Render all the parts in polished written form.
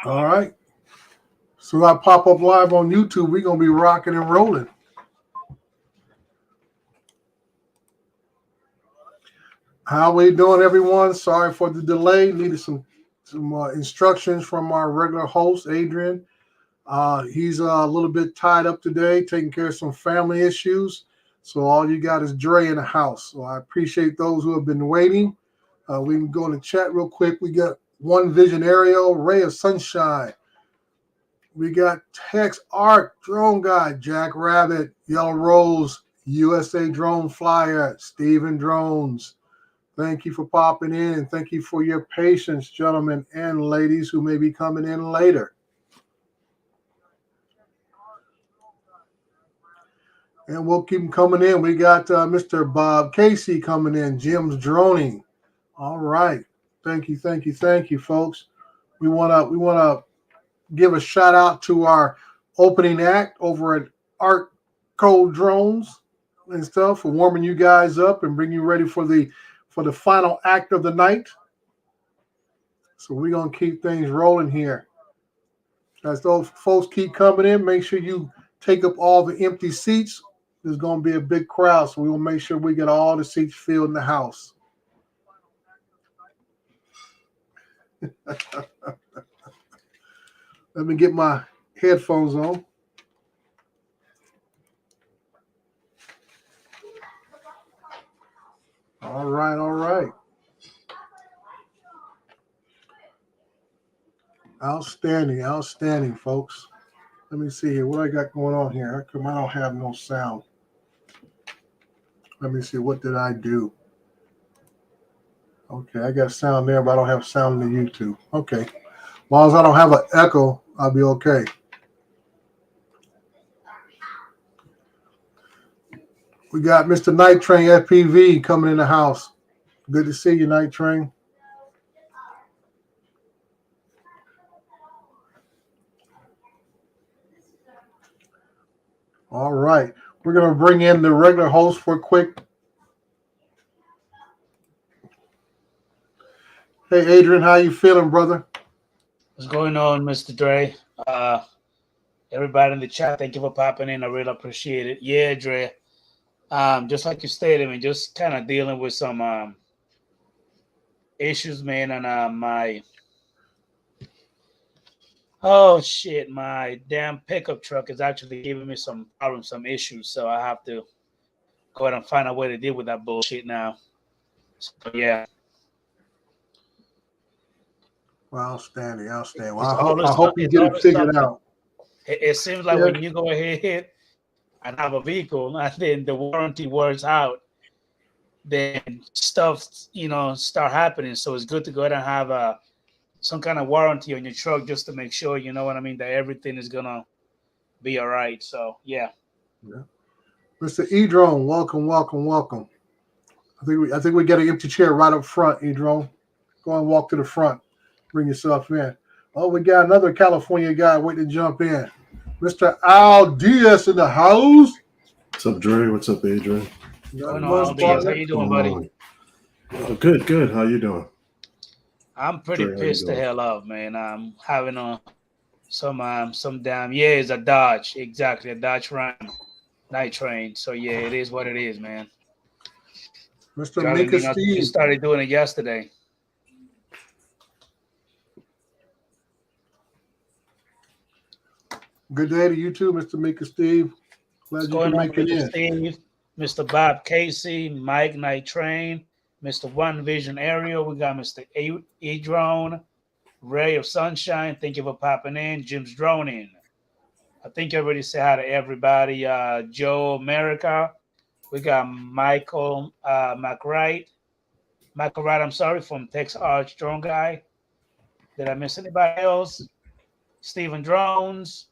All right. So I pop up live on YouTube. We're gonna be rocking and rolling. How we doing, everyone? Sorry for the delay. Needed some instructions from our regular host, Adrian. He's a little bit tied up today, taking care of some family issues. So all you got is Dre in the house. So I appreciate those who have been waiting. We can go in the chat real quick. We got One Vision Aerial, Ray of Sunshine. We got Tex Arc, Drone Guy, Jack Rabbit, Yellow Rose, USA Drone Flyer, Steven Drones. Thank you for popping in, and thank you for your patience, gentlemen and ladies who may be coming in later. And we'll keep them coming in. We got Mr. Bob Casey coming in, Jim's Droning. All right. Thank you, folks. We wanna give a shout out to our opening act over at Art Code Drones and stuff for warming you guys up and bring you ready for the final act of the night. So we're gonna keep things rolling here. As those folks keep coming in, make sure you take up all the empty seats. There's gonna be a big crowd, so we will make sure we get all the seats filled in the house. Let me get my headphones on. All right. Outstanding, folks. Let me see here. What I got going on here? How come I don't have no sound? Let me see. What did I do? Okay, I got sound there, but I don't have sound in the YouTube. Okay. As long as I don't have an echo, I'll be okay. We got Mr. Night Train FPV coming in the house. Good to see you, Night Train. All right. We're going to bring in the regular host for a quick. Hey, Adrian, how you feeling, brother? What's going on, Mr. Dre? Everybody in the chat, thank you for popping in. I really appreciate it. Yeah, Dre. Just like you stated, I mean, just kind of dealing with some issues, man, on my my damn pickup truck is actually giving me some problems, some issues. So I have to go ahead and find a way to deal with that bullshit now. So yeah. Well, outstanding. Well, I hope you get it figured out. It seems like when you go ahead and have a vehicle, and then the warranty wears out, then stuff, start happening. So it's good to go ahead and have some kind of warranty on your truck just to make sure, you know what I mean, that everything is gonna be all right. So yeah. Mr. E-Drone, welcome. I think we got an empty chair right up front, E-Drone. Go and walk to the front. Bring yourself in. Oh, we got another California guy waiting to jump in. Mr. Al Diaz in the house. What's up, Dre? What's up, Adrian? How you doing, buddy? Oh, good. How you doing? I'm pretty pissed the hell off, man. I'm having some damn it's a Dodge, exactly, a Dodge Ram Night Train. So yeah, it is what it is, man. Mr. Mika Steve, you started doing it yesterday. Good day to you too, Mr. Mika Steve. Glad you can make it in. Steve, Mr. Bob Casey, Mike Night Train, Mr. One Vision Aerial. We got Mr. E-Drone, Ray of Sunshine. Thank you for popping in. Jim's Droning. I think I already said hi to everybody. Joe America. We got Michael McWright. Michael Wright, I'm sorry, from Tex Arch Drone Guy. Did I miss anybody else? Steven Drones.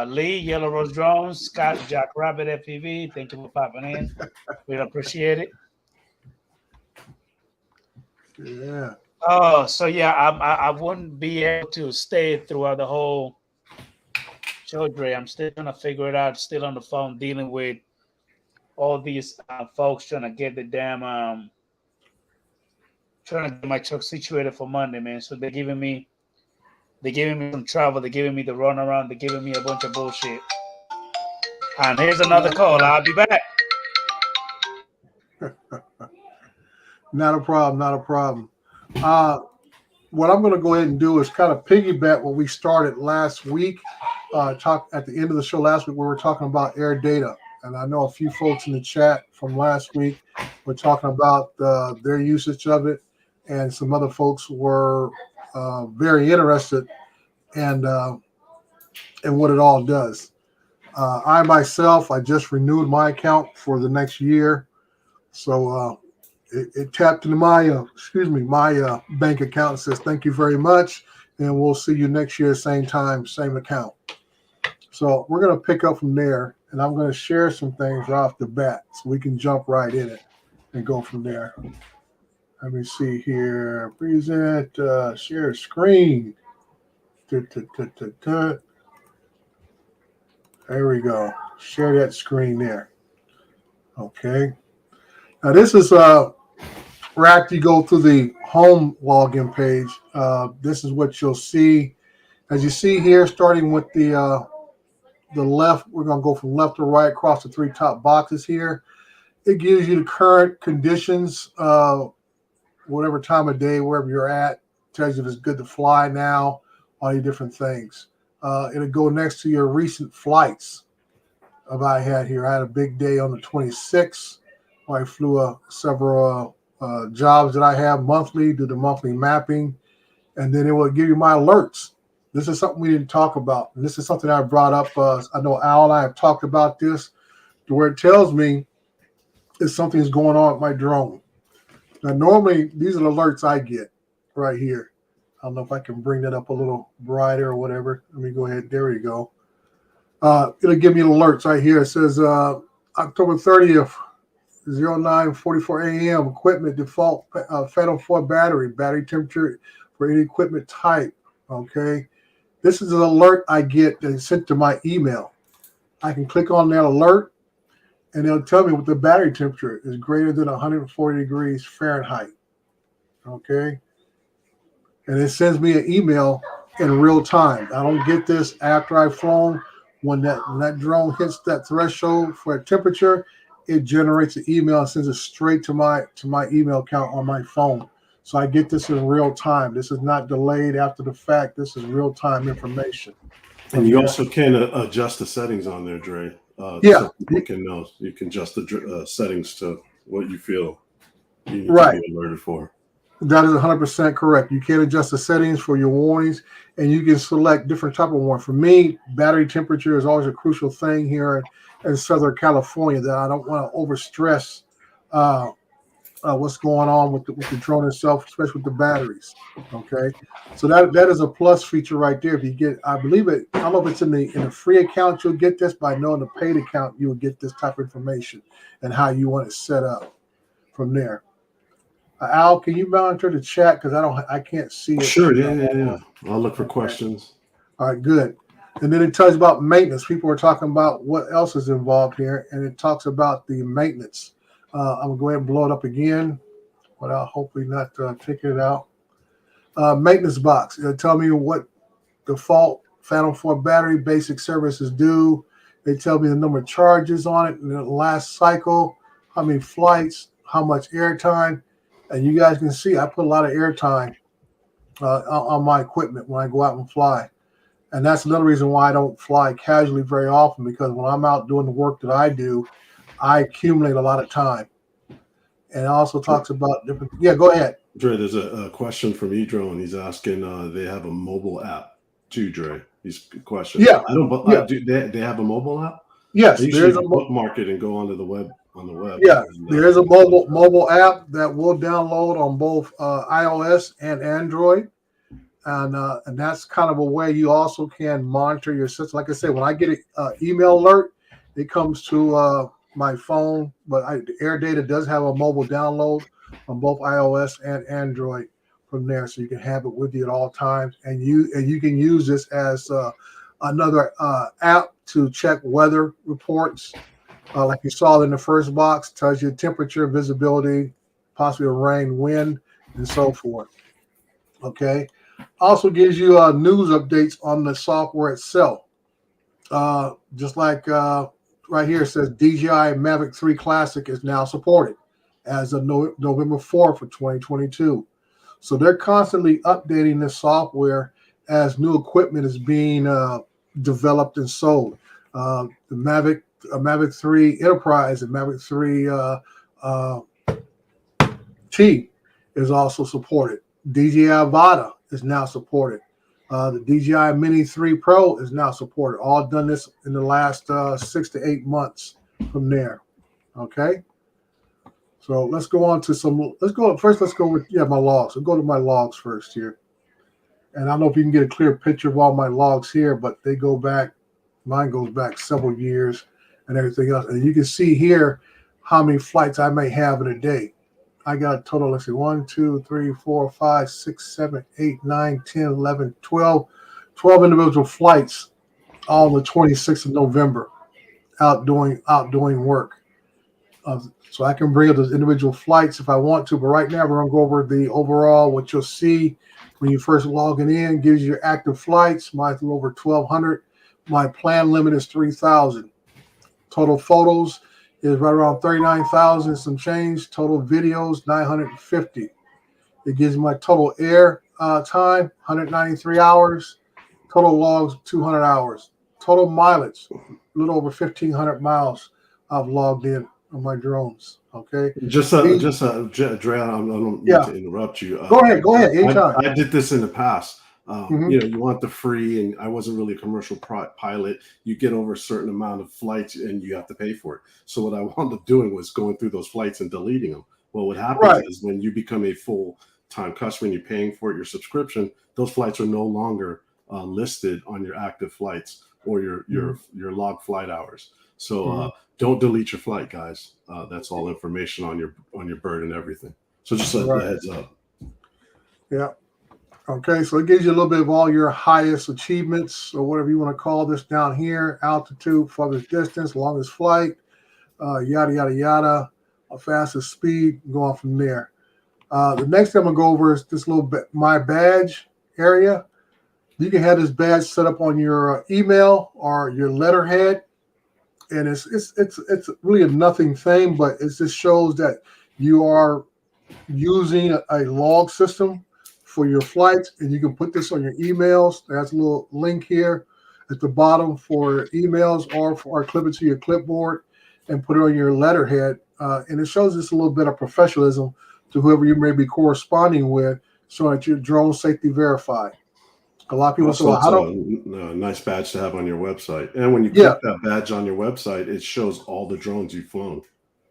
Lee, Yellow Rose Drones, Scott, Jack Rabbit FPV. Thank you for popping in. We appreciate it. Yeah. Oh, so yeah, I wouldn't be able to stay throughout the whole show, Dre. I'm still trying to figure it out. Still on the phone dealing with all these folks trying to get the damn trying to get my truck situated for Monday, man. So they're giving me some travel. They're giving me the runaround. They're giving me a bunch of bullshit. And here's another call. I'll be back. Not a problem. Not a problem. What I'm going to go ahead and do is kind of piggyback what we started last week. Talk at the end of the show last week, we were talking about air data, and I know a few folks in the chat from last week were talking about their usage of it, and some other folks were very interested in what it all does. I myself, I just renewed my account for the next year, so it tapped into my my bank account and says thank you very much, and we'll see you next year, same time, same account. So we're going to pick up from there, and I'm going to share some things right off the bat so we can jump right in it and go from there. Let me see here. Present, share screen. There we go. Share that screen there. Okay. Now this is where after you go through the home login page, this is what you'll see. As you see here, starting with the left, we're going to go from left to right across the three top boxes here. It gives you the current conditions, whatever time of day, wherever you're at. Tells you if it's good to fly now, all your different things. It'll go next to your recent flights of I had here. I had a big day on the 26th where I flew several jobs that I have monthly, do the monthly mapping, and then it will give you my alerts. This is something we didn't talk about. And this is something I brought up. I know Al and I have talked about this, to where it tells me if something's going on with my drone. Now, normally, these are the alerts I get right here. I don't know if I can bring that up a little brighter or whatever. Let me go ahead. There we go. It'll give me the alerts right here. It says October 30th, 09:44 a.m. Equipment default Phantom 4 battery temperature for any equipment type. Okay. This is an alert I get that is sent to my email. I can click on that alert, and it'll tell me what the battery temperature is greater than 140 degrees Fahrenheit. Okay. And it sends me an email in real time. I don't get this after I've flown. When that drone hits that threshold for a temperature, it generates an email and sends it straight to my email account on my phone. So I get this in real time. This is not delayed after the fact. This is real time information. And you also can adjust the settings on there, Dre. Yeah. So people can know. You can adjust the settings to what you feel you need Right. to be alerted for. That is 100% correct. You can adjust the settings for your warnings, and you can select different type of warning. For me, battery temperature is always a crucial thing here in Southern California that I don't want to overstress what's going on with the drone itself, especially with the batteries. Okay, so that is a plus feature right there. If you get, I believe it. I don't know if it's in the free account you'll get this, but I know in the paid account you will get this type of information and how you want it set up from there. Al, can you monitor the chat because I can't see it. Sure, yeah. I'll look for questions. All right, good. And then it tells you about maintenance. People are talking about what else is involved here, and it talks about the maintenance. I'm gonna go ahead and blow it up again, without hopefully not taking it out. Maintenance box. It'll tell me what default Phantom 4 battery basic services do. They tell me the number of charges on it, and the last cycle, how many flights, how much airtime. And you guys can see I put a lot of airtime on my equipment when I go out and fly. And that's another reason why I don't fly casually very often, because when I'm out doing the work that I do, I accumulate a lot of time. And it also talks about different. Yeah, go ahead. Dre, there's a question from Edrone. He's asking, they have a mobile app too, Dre. He's questioning. Yeah. They have a mobile app? Yes, there's a bookmark it and go onto the web. On the web. Yeah, there is a mobile app that will download on both iOS and Android. And that's kind of a way you also can monitor your system. Like I said, when I get an email alert, it comes to my phone, but Air Data does have a mobile download on both iOS and Android from there, so you can have it with you at all times. And you can use this as another app to check weather reports. Like you saw in the first box, tells you temperature, visibility, possibly rain, wind. and so forth. Okay. Also gives you news updates on the software itself. Just like right here, it says DJI Mavic 3 Classic is now supported as of November 4th of 2022. So they're constantly updating this software as new equipment is being developed and sold. The Mavic 3 Enterprise and Mavic 3 T is also supported. DJI Avata is now supported. The DJI Mini 3 Pro is now supported. All done this in the last 6 to 8 months from there. Okay. So let's go on to some. Let's go with my logs. I'll go to my logs first here. And I don't know if you can get a clear picture of all my logs here, but they go back. Mine goes back several years and everything else. And you can see here how many flights I may have in a day. I got a total, let's see, 1, 2, 3, 4, 5, 6, 7, 8, 9, 10, 11, 12 individual flights on the 26th of November out doing work. So I can bring up those individual flights if I want to, but right now we're going to go over the overall. What you'll see when you first logging in gives you your active flights. Mine's over 1,200. My plan limit is 3,000. Total photos is right around 39,000 some change. Total videos 950. It gives my total air time 193 hours. Total logs 200 hours. Total mileage a little over 1,500 miles I've logged in on my drones. Okay. Dre, I don't mean to interrupt you. Go ahead. Anytime. I did this in the past. Mm-hmm. You want the free, and I wasn't really a commercial pilot. You get over a certain amount of flights, and you have to pay for it. So what I wound up doing was going through those flights and deleting them. Well, what happens is when you become a full-time customer and you're paying for it, your subscription, those flights are no longer listed on your active flights or your log flight hours. So don't delete your flight, guys. That's all information on your bird and everything. So just a heads up. Yeah. Okay, so it gives you a little bit of all your highest achievements or whatever you want to call this down here: altitude, farthest distance, longest flight, yada yada yada, fastest speed. Go on from there. The next thing I'm gonna go over is this little bit my badge area. You can have this badge set up on your email or your letterhead, and it's really a nothing thing, but it just shows that you are using a log system for your flights, and you can put this on your emails. There's a little link here at the bottom for emails, or clip it to your clipboard and put it on your letterhead. And it shows just a little bit of professionalism to whoever you may be corresponding with, so that your drone safety verified. A lot of people say, well, a nice badge to have on your website. And when you click that badge on your website, it shows all the drones you've flown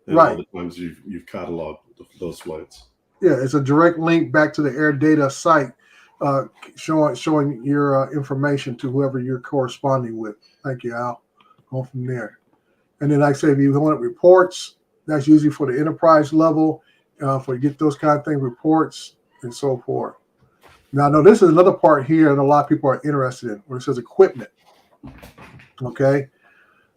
and all the times you've cataloged those flights. Yeah, it's a direct link back to the Air Data site, showing your information to whoever you're corresponding with. Thank you, Al. Go from there. And then, like I say, if you want reports, that's usually for the enterprise level, for get those kind of things, reports, and so forth. Now, this is another part here that a lot of people are interested in, where it says equipment. Okay.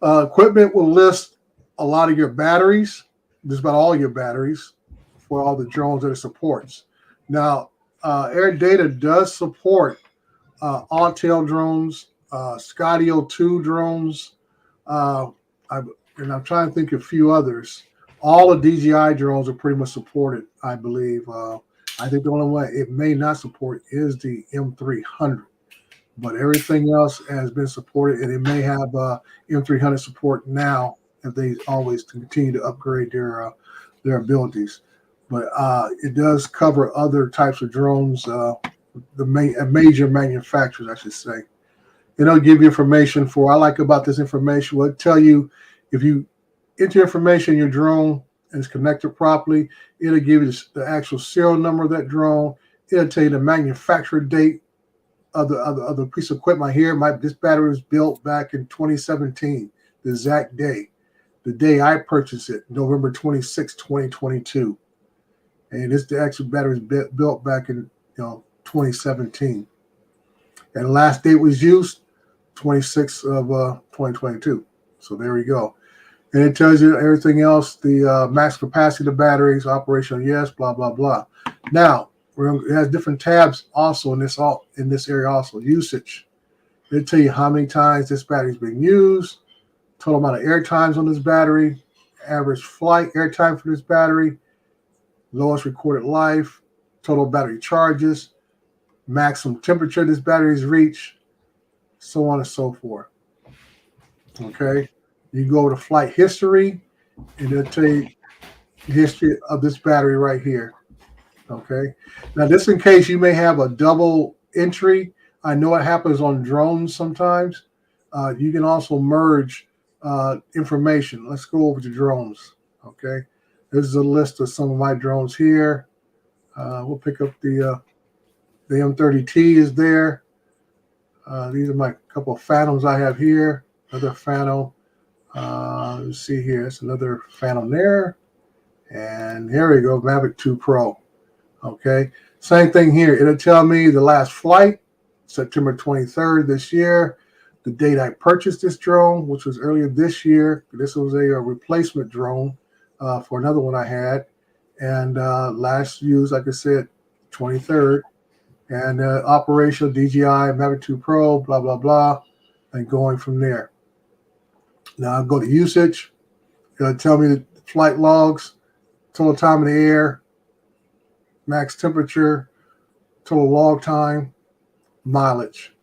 Equipment will list a lot of your batteries, just about all your batteries, for all the drones that it supports. Now, Air Data does support Autel drones, Skydio 2 drones, and I'm trying to think of a few others. All the DJI drones are pretty much supported, I believe. I think the only one it may not support is the M300, but everything else has been supported, and it may have M300 support now if they always continue to upgrade their abilities. But it does cover other types of drones, major manufacturers, I should say. It'll give you information for, I like about this information, will tell you if you enter information in your drone and it's connected properly, it'll give you the actual serial number of that drone. It'll tell you the manufacturer date of the piece of equipment here. This battery was built back in 2017, the exact day. The day I purchased it, November 26, 2022. And the actual battery was built back in 2017. And the last date was used, 26th of 2022. So there we go. And it tells you everything else, the max capacity of the batteries, operational, yes, blah, blah, blah. Now, It has different tabs also in this area also. Usage. They tell you how many times this battery's been used, total amount of air times on this battery, average flight air time for this battery, lowest recorded life, total battery charges, maximum temperature this battery's reached, so on and so forth. Okay, you go to flight history, and it'll tell you the history of this battery right here. Okay, now this in case you may have a double entry. I know it happens on drones sometimes. You can also merge information. Let's go over to drones. Okay, this is a list of some of my drones here. We'll pick up the M30T is there. These are my couple of Phantoms I have here. Another Phantom. Let's see here. It's another Phantom there. And here we go, Mavic 2 Pro. Okay, same thing here. It'll tell me the last flight, September 23rd this year, the date I purchased this drone, which was earlier this year. This was a replacement drone for another one I had. And last used, like I said, 23rd. And operational DJI, Mavic 2 Pro, blah, blah, blah, and going from there. Now I'll go to usage. It'll tell me the flight logs, total time in the air, max temperature, total log time, mileage.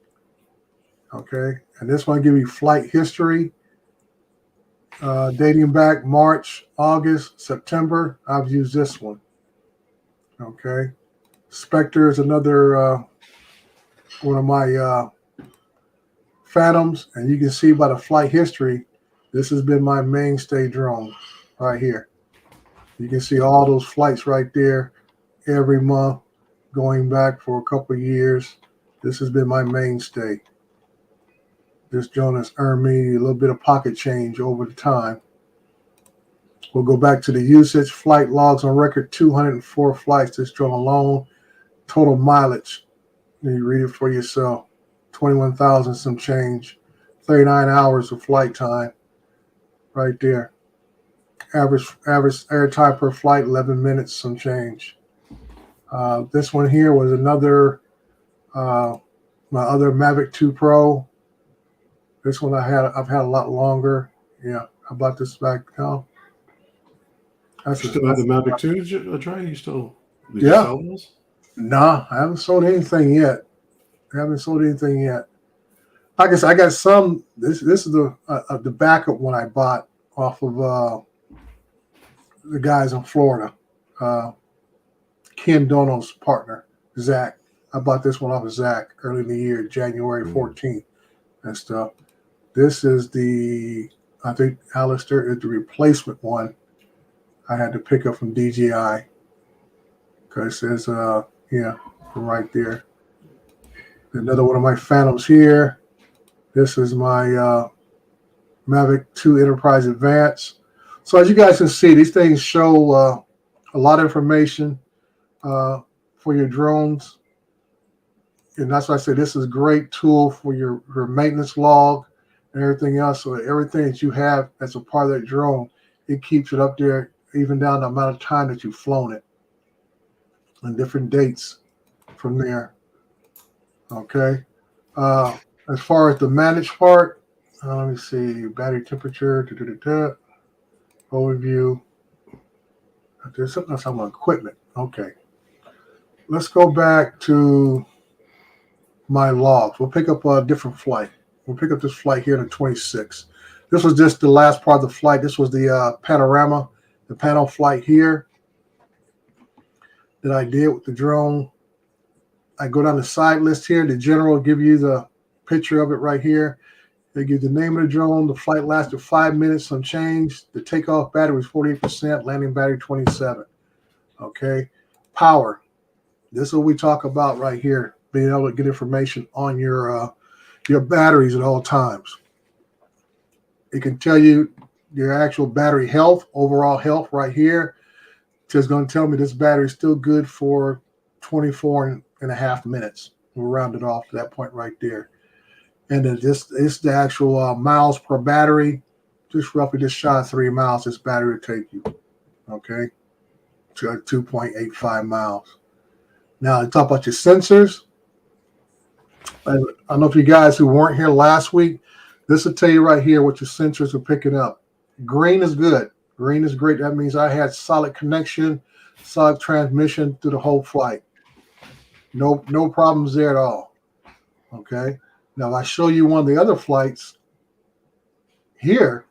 Okay, and this one give you flight history, dating back March, August, September. I've used this one. Okay, Spectre is another one of my Phantoms, and you can see by the flight history, this has been my mainstay drone right here. You can see all those flights right there every month, going back for a couple of years. This has been my mainstay. This drone has earned me a little bit of pocket change over the time. We'll go back to the usage. Flight logs on record, 204 flights, this drone alone. Total mileage, you read it for yourself, 21,000 some change. 39 hours of flight time right there. Average air time per flight, 11 minutes some change. This one here was another, my other Mavic 2 Pro. This one I've had a lot longer. Yeah, I bought this back now. You still have the Mavic 2, Dre? You still did Yeah. you sell those? Nah, I haven't sold anything yet. I guess I got some. This is the backup one I bought off of the guys in Florida. Ken Dono's partner, Zach. I bought this one off of Zach early in the year, January 14th and stuff. This is I think Alistair is the replacement one I had to pick up from DJI. Because it says, from right there. Another one of my Phantoms here. This is my Mavic 2 Enterprise Advance. So as you guys can see, these things show a lot of information for your drones. And that's why I say this is a great tool for your maintenance log and everything else. So everything that you have as a part of that drone, it keeps it up there, even down the amount of time that you've flown it, and different dates from there. Okay. As far as the managed part, let me see, battery temperature, overview. There's something else on equipment. Okay. Let's go back to my logs. We'll pick up a different flight. We'll pick up this flight here in the 26. This was just the last part of the flight. This was the panorama, the panel flight here that I did with the drone. I go down the side list here. The general will give you the picture of it right here. They give the name of the drone. The flight lasted 5 minutes, some change. The takeoff battery was 48%, landing battery 27. Okay. Power. This is what we talk about right here, being able to get information on your batteries at all times. It can tell you your actual battery health, overall health right here. It's going to tell me this battery is still good for 24 and a half minutes. We'll round it off to that point right there. And then it's the actual miles per battery, just roughly just shy of 3 miles this battery will take you. Okay. To 2.85 miles. Now, I talk about your sensors. I don't know if you guys who weren't here last week, this will tell you right here what your sensors are picking up. Green is good. Green is great. That means I had solid connection, solid transmission through the whole flight. No problems there at all. Okay. Now, if I show you one of the other flights here,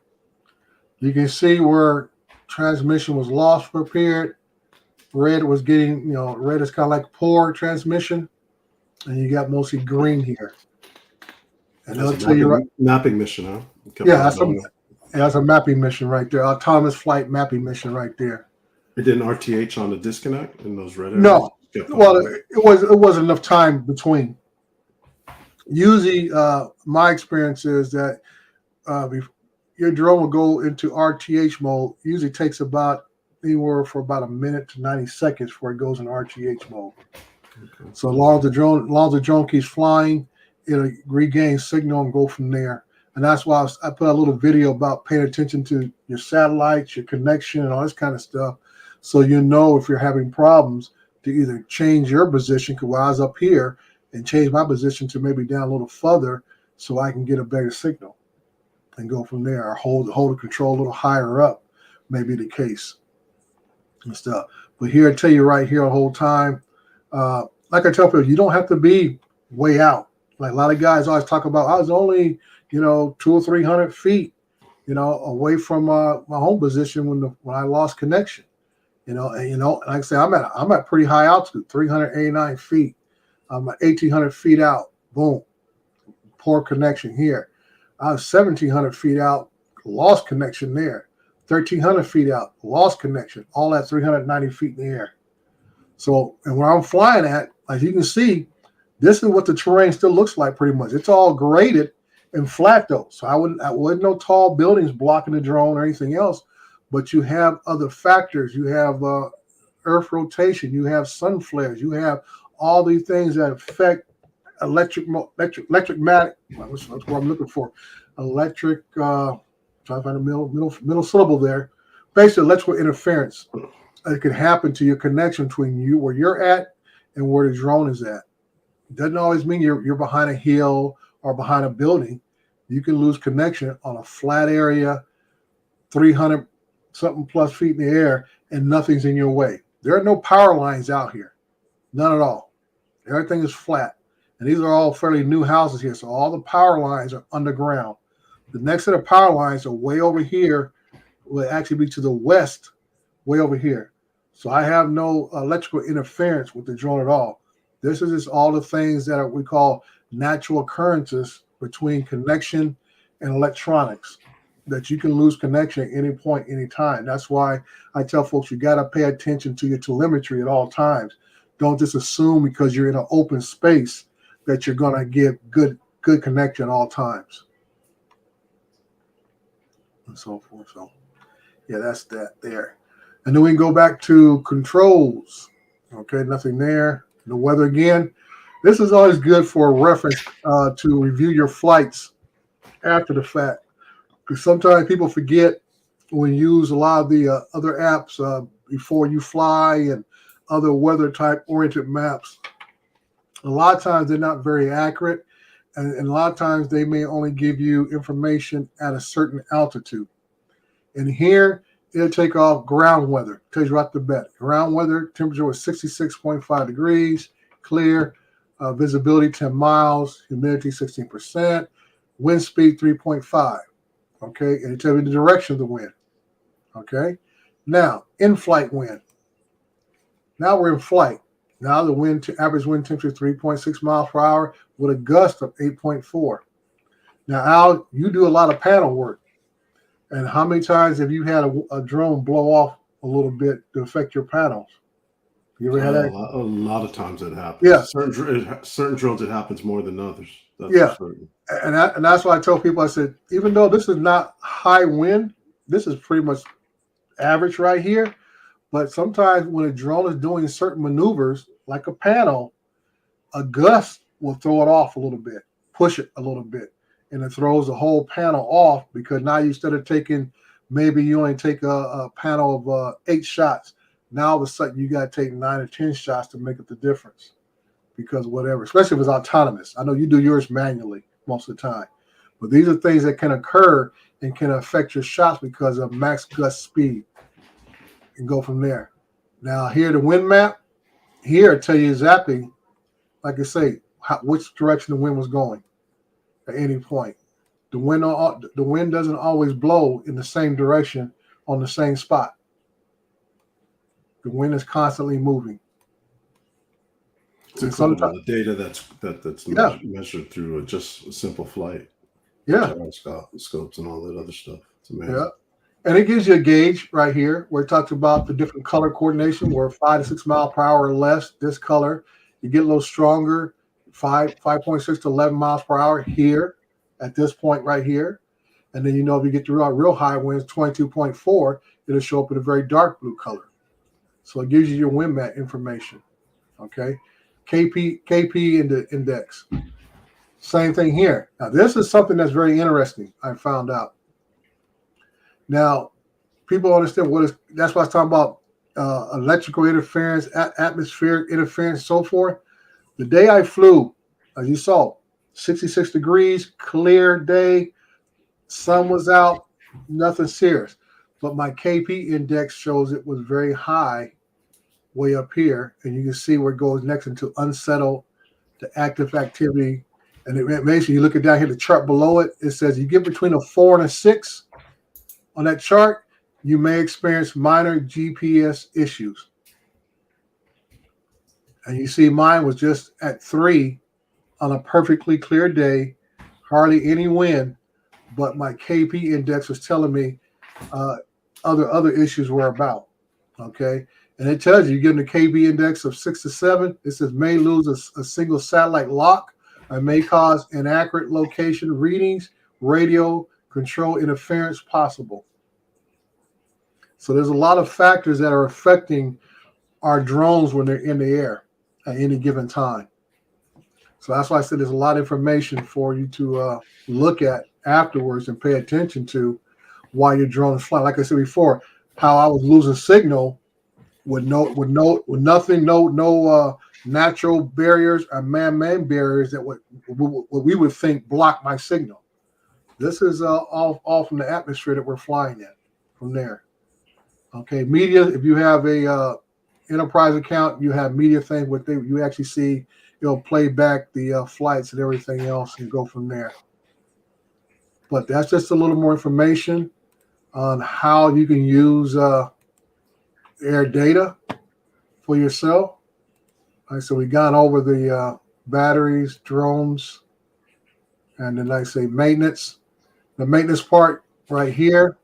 you can see where transmission was lost for a period. Red was getting, red is kind of like poor transmission, and you got mostly green here. And they'll tell you right. Mapping mission, huh? Yeah, that's a mapping mission right there. Autonomous flight mapping mission right there. It didn't RTH on the disconnect in those red areas? No. Well, it wasn't enough time between. Usually, my experience is that your drone will go into RTH mode. Usually takes about anywhere for about a minute to 90 seconds before it goes in RTH mode. Okay. So as long as the drone keeps flying, it'll regain signal and go from there. And that's why I put a little video about paying attention to your satellites, your connection, and all this kind of stuff. So you know if you're having problems to either change your position, because I was up here, and change my position to maybe down a little further so I can get a better signal and go from there, or hold the control a little higher up, may be the case and stuff. But here I tell you right here the whole time, like I tell people, you don't have to be way out. Like a lot of guys always talk about, I was only 200 or 300 feet away from my home position when I lost connection. And like I say, I'm at pretty high altitude, 389 feet. I'm at 1,800 feet out. Boom, poor connection here. I was 1,700 feet out, lost connection there. 1,300 feet out, lost connection. All at 390 feet in the air. So, and where I'm flying at, as you can see, this is what the terrain still looks like pretty much. It's all graded and flat though. So I wasn't no tall buildings blocking the drone or anything else, but you have other factors. You have earth rotation, you have sun flares, you have all these things that affect electromagnetic. What's what I'm looking for? Electric. Trying to find a middle syllable there. Basically, electrical interference. It could happen to your connection between you where you're at and where the drone is at. It doesn't always mean you're behind a hill or behind a building. You can lose connection on a flat area, 300 something plus feet in the air, and nothing's in your way. There are no power lines out here, none at all. Everything is flat, and these are all fairly new houses here, so all the power lines are underground. The next set of power lines are way over here, will actually be to the west, way over here. So I have no electrical interference with the drone at all. This is just all the things that we call natural occurrences between connection and electronics, that you can lose connection at any point, any time. That's why I tell folks you got to pay attention to your telemetry at all times. Don't just assume because you're in an open space that you're going to get good connection at all times. And so forth. So yeah, that's that there. And then we can go back to controls. Okay, nothing there. The weather again. This is always good for a reference to review your flights after the fact. Because sometimes people forget when you use a lot of the other apps before you fly and other weather type oriented maps. A lot of times they're not very accurate. And a lot of times they may only give you information at a certain altitude. And here, it'll take off ground weather. Tells you right the bat. Ground weather, temperature was 66.5 degrees, clear, visibility 10 miles, humidity 16%, wind speed 3.5. Okay, and it tells you the direction of the wind. Okay, now in-flight wind. Now we're in flight. Now the average wind temperature is 3.6 miles per hour with a gust of 8.4. Now, Al, you do a lot of panel work. And how many times have you had a drone blow off a little bit to affect your panels? You ever had that? A lot of times it happens. Yeah. Certain drones, it happens more than others. That's yeah. And that's why I tell people, I said, even though this is not high wind, this is pretty much average right here. But sometimes when a drone is doing certain maneuvers, like a panel, a gust will throw it off a little bit, push it a little bit. And it throws the whole panel off because now instead of taking, maybe you only take a panel of 8 shots. Now all of a sudden you got to take 9 or 10 shots to make up the difference because whatever, especially if it's autonomous. I know you do yours manually most of the time, but these are things that can occur and can affect your shots because of max gust speed and go from there. Now here, the wind map, here I tell you exactly, like I say, which direction the wind was going at any point. The wind doesn't always blow in the same direction on the same spot. The wind is constantly moving. It's incredible the data that's measured through just a simple flight. Yeah. Scopes and all that other stuff. It's amazing. Yeah. And it gives you a gauge right here where it talks about the different color coordination, where 5 to 6 miles per hour or less, this color. You get a little stronger, 5.6 to 11 miles per hour here at this point right here. And then, if you get to real high winds, 22.4, it'll show up in a very dark blue color. So it gives you your wind map information. Okay. KP index. Same thing here. Now, this is something that's very interesting. I found out. Now, people understand that's why I was talking about electrical interference, atmospheric interference, so forth. The day I flew, as you saw, 66 degrees, clear day, sun was out, nothing serious. But my KP index shows it was very high way up here, and you can see where it goes next into unsettled to active activity. And it basically, you look at down here, the chart below it, it says you get between a 4 and a 6 on that chart, you may experience minor GPS issues. And you see mine was just at 3 on a perfectly clear day, hardly any wind, but my KP index was telling me other issues were about. Okay. And it tells you, you're getting a KB index of 6 to 7. It says may lose a single satellite lock and may cause inaccurate location readings, radio control interference possible. So there's a lot of factors that are affecting our drones when they're in the air at any given time. So that's why I said there's a lot of information for you to look at afterwards and pay attention to while your drone is flying. Like I said before, how I was losing signal with nothing, no natural barriers or man-made barriers that what we would think block my signal. This is all from the atmosphere that we're flying in from there. Okay, media. If you have a enterprise account, you have media thing what you actually see. It'll play back the flights and everything else and go from there. But that's just a little more information on how you can use air data for yourself. All right, so we gone over the batteries, drones, and then like I say maintenance. The maintenance part right here,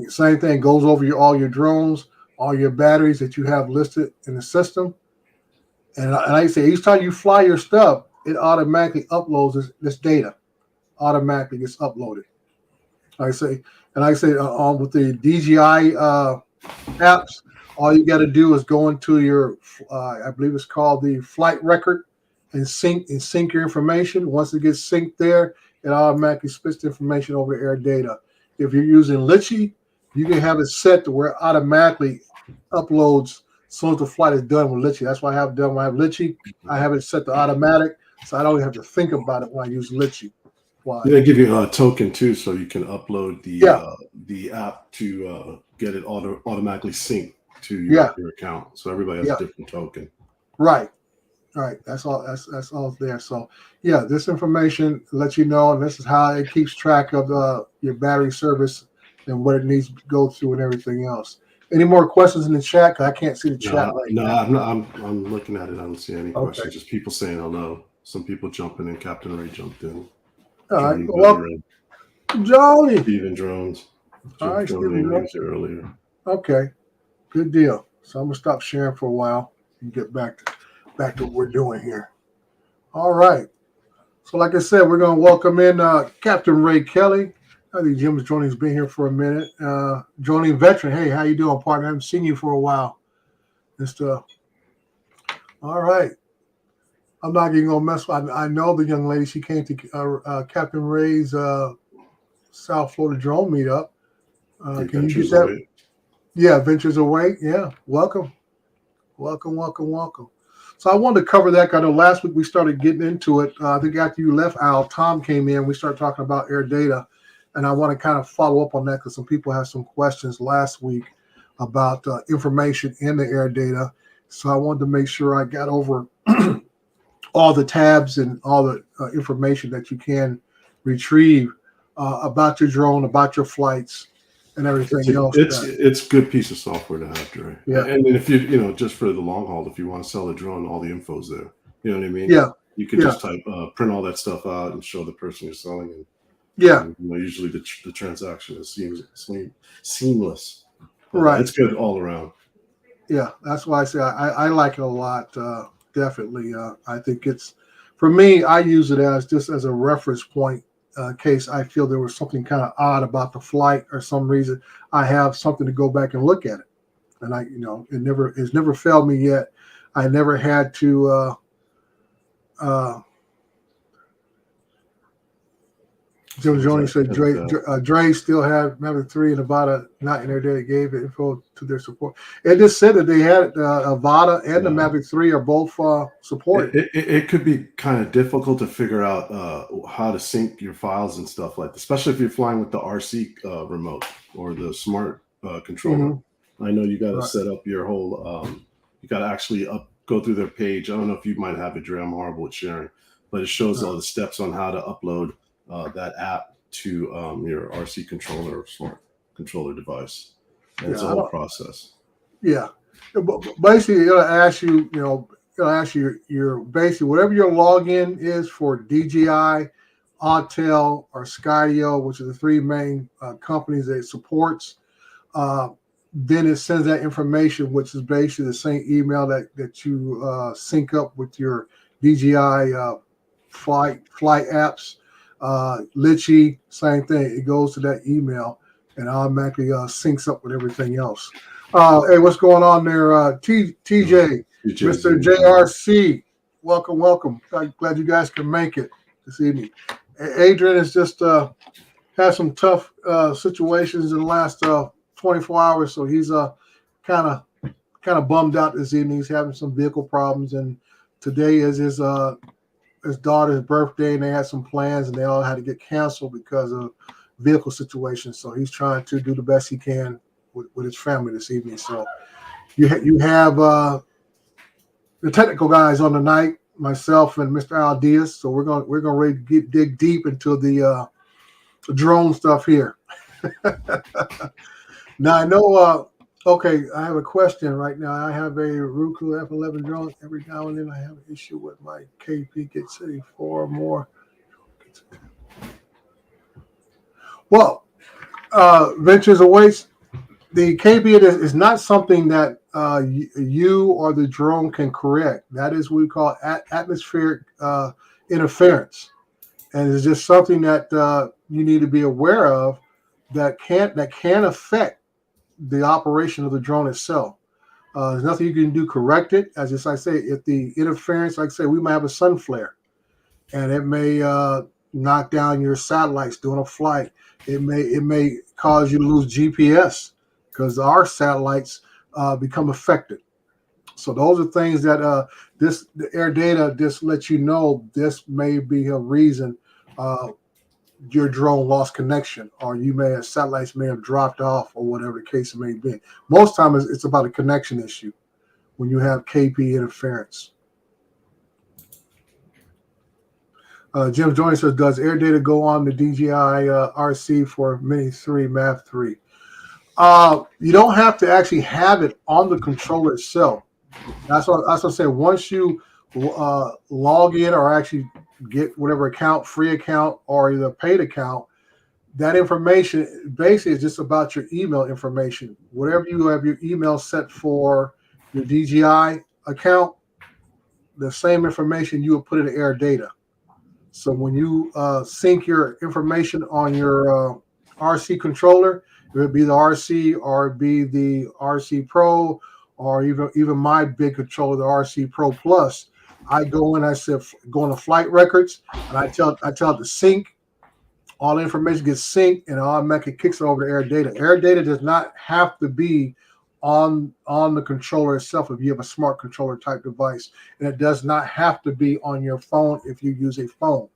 same thing, goes over all your drones, all your batteries that you have listed in the system. And like I say, each time you fly your stuff, it automatically uploads this data. Automatically gets uploaded. Like I say, with the DJI apps, all you got to do is go into your, I believe it's called the flight record, and sync your information. Once it gets synced there, it automatically spits the information over to air data. If you're using Litchi, you can have it set to where it automatically uploads as soon as the flight is done with Litchi. That's why I have it done when I have Litchi. I have it set to automatic, so I don't even have to think about it when I use Litchi. Why? They give you a token too, so you can upload the app to get it automatically synced to your account. So everybody has a different token. Right. That's all. That's all there. So this information lets you know, and this is how it keeps track of your battery service and what it needs to go through and everything else. Any more questions in the chat? Because I can't see the chat right now. No, I'm looking at it. I don't see any questions. Just people saying hello. Some people jumping in. Captain Ray jumped in. All right. Well, Johnny. Steven Drones. All right, Steven Drones. Earlier. Okay. Good deal. So I'm gonna stop sharing for a while and get back to what we're doing here. All right. So like I said, we're gonna welcome in Captain Ray Kelly. I think Jim's joining. He's been here for a minute. Joining veteran. Hey, how you doing, partner? I haven't seen you for a while. All right. I'm not even gonna mess with. I know the young lady. She came to Captain Ray's South Florida drone meetup. Can you get that? Yeah, Ventures Away. Yeah, welcome, welcome, welcome, welcome. So I wanted to cover that. 'Cause I know last week we started getting into it. I think after you left, Al, Tom came in. We started talking about air data, and I want to kind of follow up on that because some people had some questions last week about information in the air data. So I wanted to make sure I got over all the tabs and all the information that you can retrieve about your drone, about your flights, and everything else. It's a good piece of software to have, Dre. Yeah, And if you just for the long haul, if you want to sell a drone, all the info's there. You know what I mean? yeah, You could yeah, just type, print all that stuff out and show the person you're selling, yeah. and usually the transaction is seamless. But, Right. it's good all around. Yeah, that's why I say I like it a lot. Definitely, I think it's for me. I use it as just as a reference point in case I feel there was something kind of odd about the flight or some reason. I have something to go back and look at it, and it's never failed me yet. I never had to. Uh, Jim Jones said Dre still have Maverick 3 and Avata not in there. They gave the info to their support. It just said that they had Avata and the Maverick 3 are both supported. It could be kind of difficult to figure out how to sync your files and stuff like that, especially if you're flying with the RC remote or the smart controller. I know you got to set up your whole, you got to actually go through their page. I don't know if you might have it, Dre. I'm horrible with sharing, but it shows all the steps on how to upload that app to your RC controller or smart controller device. And it's a whole process. Yeah. Basically, it'll ask you, it'll ask you your basically whatever your login is for DJI, Autel, or Skydio, which are the three main companies that it supports. Then it sends that information, which is basically the same email that you sync up with your DJI flight apps. Litchi, same thing. It goes to that email and automatically syncs up with everything else. Hey, what's going on there? TJ, Mr. JRC, welcome, welcome. Glad you guys can make it this evening. Adrian has just had some tough situations in the last 24 hours, so he's kind of bummed out this evening. He's having some vehicle problems, and today is his daughter's birthday, and they had some plans, and they all had to get canceled because of vehicle situations. So he's trying to do the best he can with his family this evening. So you have the technical guys on tonight, myself and Mr. Al Diaz. So we're gonna really dig deep into the drone stuff here. Now I know. Okay, I have a question right now. I have a Roku F11 drone. Every now and then I have an issue with my KP Get City 4 or more. Well, Ventures Awaits, the KP is not something that you or the drone can correct. That is what we call atmospheric interference. And it's just something that you need to be aware of that can affect the operation of the drone itself. There's nothing you can do correct it. As just I say, if the interference, like I say, we might have a sun flare, and it may knock down your satellites during a flight. It may cause you to lose GPS because our satellites become affected. So those are things that the air data just lets you know this may be a reason your drone lost connection, or satellites may have dropped off, or whatever the case may be. Most times it's about a connection issue when you have KP interference. Jim Joyner says, does air data go on the DJI RC for Mini 3, MAV 3? You don't have to actually have it on the controller itself. That's what I'm saying. Once you log in or actually get whatever account, free account or either paid account, that information basically is just about your email information. Whatever you have your email set for your DJI account, the same information you will put in air data. So when you sync your information on your RC controller, it would be the RC or it'd be the RC Pro or even my big controller, the RC Pro Plus. I go in, I said, go into flight records, and I tell it to sync all the information gets synced and automatically kicks it over to AirData. AirData does not have to be on the controller itself if you have a smart controller type device, and it does not have to be on your phone if you use a phone.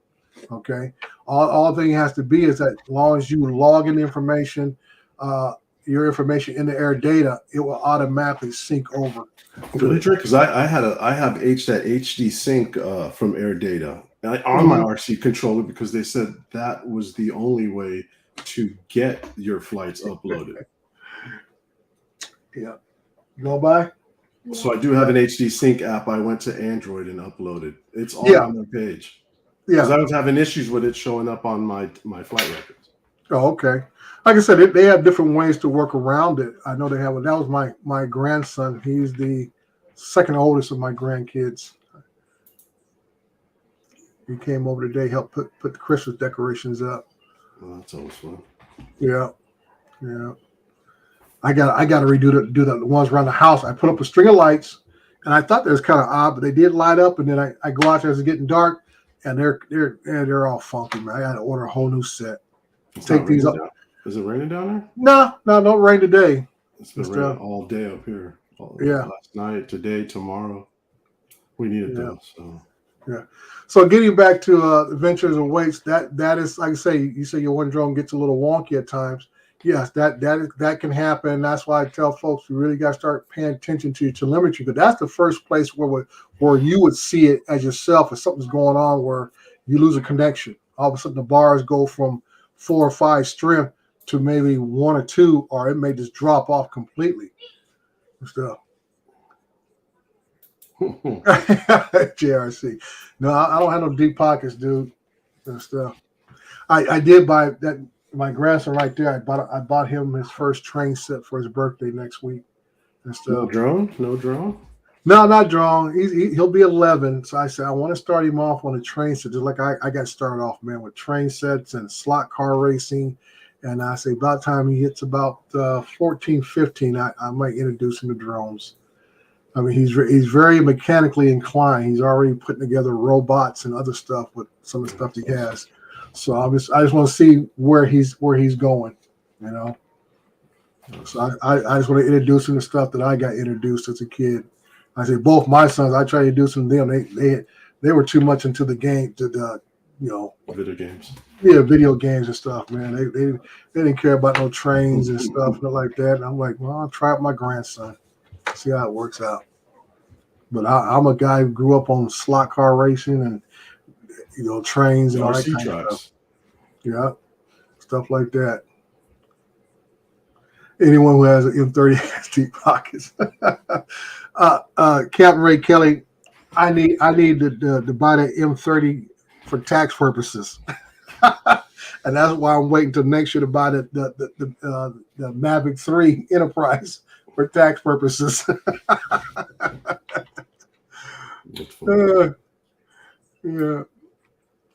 Okay, all thing has to be is that as long as you log in the information, your information in the AirData, it will automatically sync over. Really, Drake? Because I have that HD sync from AirData on my RC controller because they said that was the only way to get your flights uploaded. Yeah, go by. So I do have an HD sync app. I went to Android and uploaded. It's all on their page. Because I was having issues with it showing up on my flight records. Oh, okay. Like I said, they have different ways to work around it. I know they have. That was my grandson. He's the second oldest of my grandkids. He came over today, helped put the Christmas decorations up. Well, that's always fun. Yeah. I got to redo the ones around the house. I put up a string of lights, and I thought that was kind of odd, but they did light up. And then I go out there as it's getting dark, and they're all funky, man. I got to order a whole new set. Take these up. Is it raining down there? No, don't rain today. It's been raining all day up here. Last night, today, tomorrow. We need it though. So. Yeah. So getting back to Adventures of Weights, that is, like I say, you say your one drone gets a little wonky at times. Yes, that can happen. That's why I tell folks you really got to start paying attention to your telemetry, because that's the first place where you would see it as yourself if something's going on where you lose a connection. All of a sudden the bars go from 4 or 5 strength to maybe 1 or 2, or it may just drop off completely. Stuff. JRC. No, I don't have no deep pockets, dude. And stuff. I did buy that. My grandson right there. I bought him his first train set for his birthday next week. And stuff. No drone. No, not drone. He'll be 11. So I said I want to start him off on a train set, just like I got started off, man, with train sets and slot car racing. And I say about time he hits about 14, 15, I might introduce him to drones. I mean, he's very mechanically inclined. He's already putting together robots and other stuff with some of the stuff he has. So I just want to see where he's going, you know. So I just want to introduce him to stuff that I got introduced as a kid. I say both my sons, I try to introduce them to them. They were too much into the game to video games. Yeah, video games and stuff, man. They didn't care about no trains and stuff, nothing like that. And I'm like, well, I'll try it with my grandson, see how it works out. But I'm a guy who grew up on slot car racing and trains and all that kind of stuff. Yeah, stuff like that. Anyone who has an M30 has deep pockets. Captain Ray Kelly, I need to buy the M30 for tax purposes. And that's why I'm waiting till next year to buy the Mavic 3 Enterprise for tax purposes. Yeah,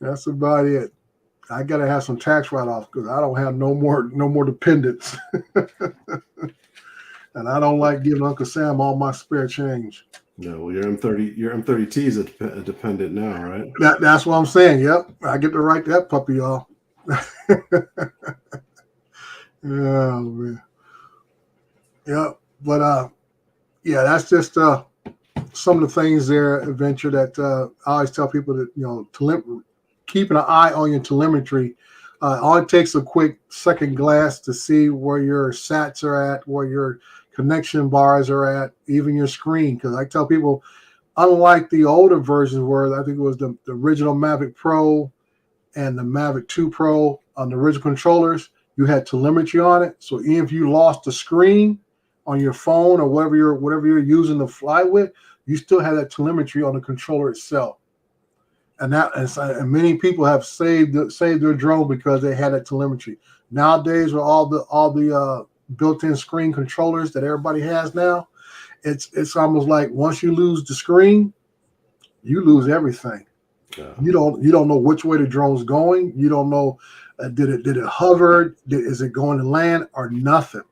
that's about it. I gotta have some tax write-offs because I don't have no more dependents, and I don't like giving Uncle Sam all my spare change. Yeah, well, your M30T is a dependent now, right? That's what I'm saying. Yep, I get to write that puppy off. Oh man. Yep, but that's just some of the things there, Adventure, that I always tell people that keeping an eye on your telemetry. All it takes a quick second glance to see where your sats are at, where your connection bars are at, even your screen. Because I tell people, unlike the older versions where I think it was the original Mavic Pro and the Mavic 2 Pro on the original controllers, you had telemetry on it. So even if you lost the screen on your phone or whatever you're using to fly with, you still have that telemetry on the controller itself. And many people have saved their drone because they had that telemetry. Nowadays, with all the built-in screen controllers that everybody has now, it's almost like once you lose the screen, you lose everything. Yeah. You don't know which way the drone's going. You don't know did it hover? Is it going to land or nothing?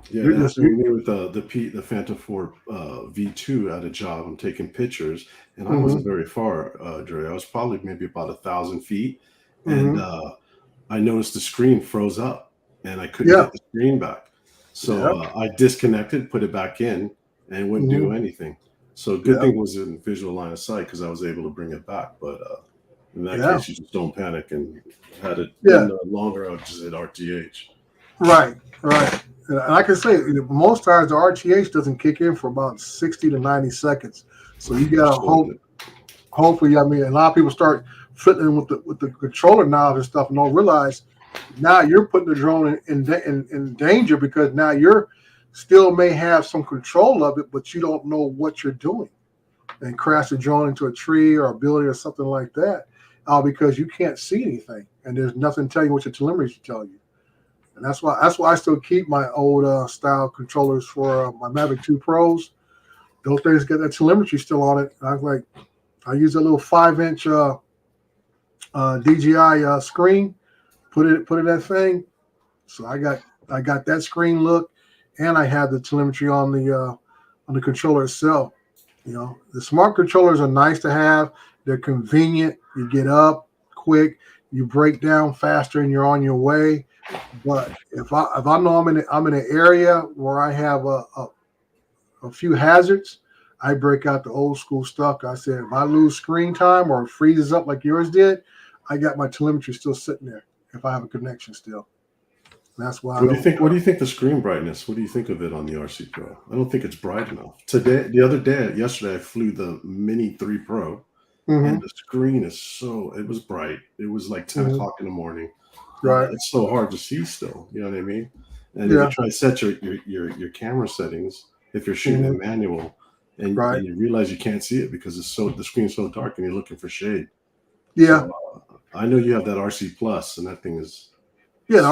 Yeah, with the Phantom 4 V2 at a job. I'm taking pictures, and I wasn't very far, Dre. I was probably maybe about 1,000 feet, and I noticed the screen froze up, and I couldn't Yeah. get the screen back. So Yep. I disconnected, put it back in, and it wouldn't do anything. So good Yep. thing it was in visual line of sight because I was able to bring it back. But in that Yeah. case, you just don't panic. And had it Yeah. been longer, I would just hit RTH. Right. Right. And like I say, most times the RTH doesn't kick in for about 60 to 90 seconds. So you gotta hope. Hopefully, I mean, a lot of people start fiddling with the controller knobs and stuff, and don't realize now you're putting the drone in danger because now you're still may have some control of it, but you don't know what you're doing, and crash the drone into a tree or a building or something like that, because you can't see anything, and there's nothing telling you what your telemetry should tell you. And that's why I still keep my old style controllers for my Mavic 2 Pros. Those things get that telemetry still on it. And I was like, I use a little 5-inch DJI screen, put it in that thing. So I got that screen look, and I have the telemetry on the controller itself. The smart controllers are nice to have. They're convenient. You get up quick, you break down faster, and you're on your way. But if I know I'm in an area where I have a few hazards, I break out the old school stuff. I said, if I lose screen time or it freezes up like yours did, I got my telemetry still sitting there if I have a connection still. And that's why. What do you think? What do you think the screen brightness? What do you think of it on the RC Pro? I don't think it's bright enough. Yesterday, I flew the Mini 3 Pro, and the screen it was bright. It was like 10 o'clock in the morning. Right. It's so hard to see still. You know what I mean? And if you try to set your camera settings, if you're shooting in manual, and you realize you can't see it because the screen's so dark and you're looking for shade. Yeah. So, I know you have that RC Plus, and that thing is. Yeah, the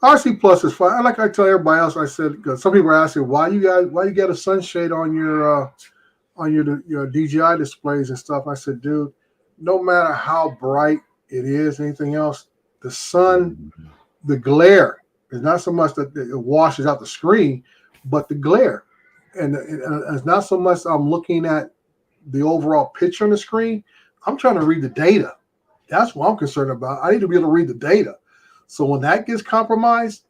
RC Plus is fine. Like I tell everybody else, I said, because some people are asking why you got a sunshade on your DJI displays and stuff. I said, dude, no matter how bright it is, anything else, the sun, the glare is not so much that it washes out the screen, but the glare, and it's not so much I'm looking at the overall picture on the screen. I'm trying to read the data. That's what I'm concerned about. I need to be able to read the data. So when that gets compromised,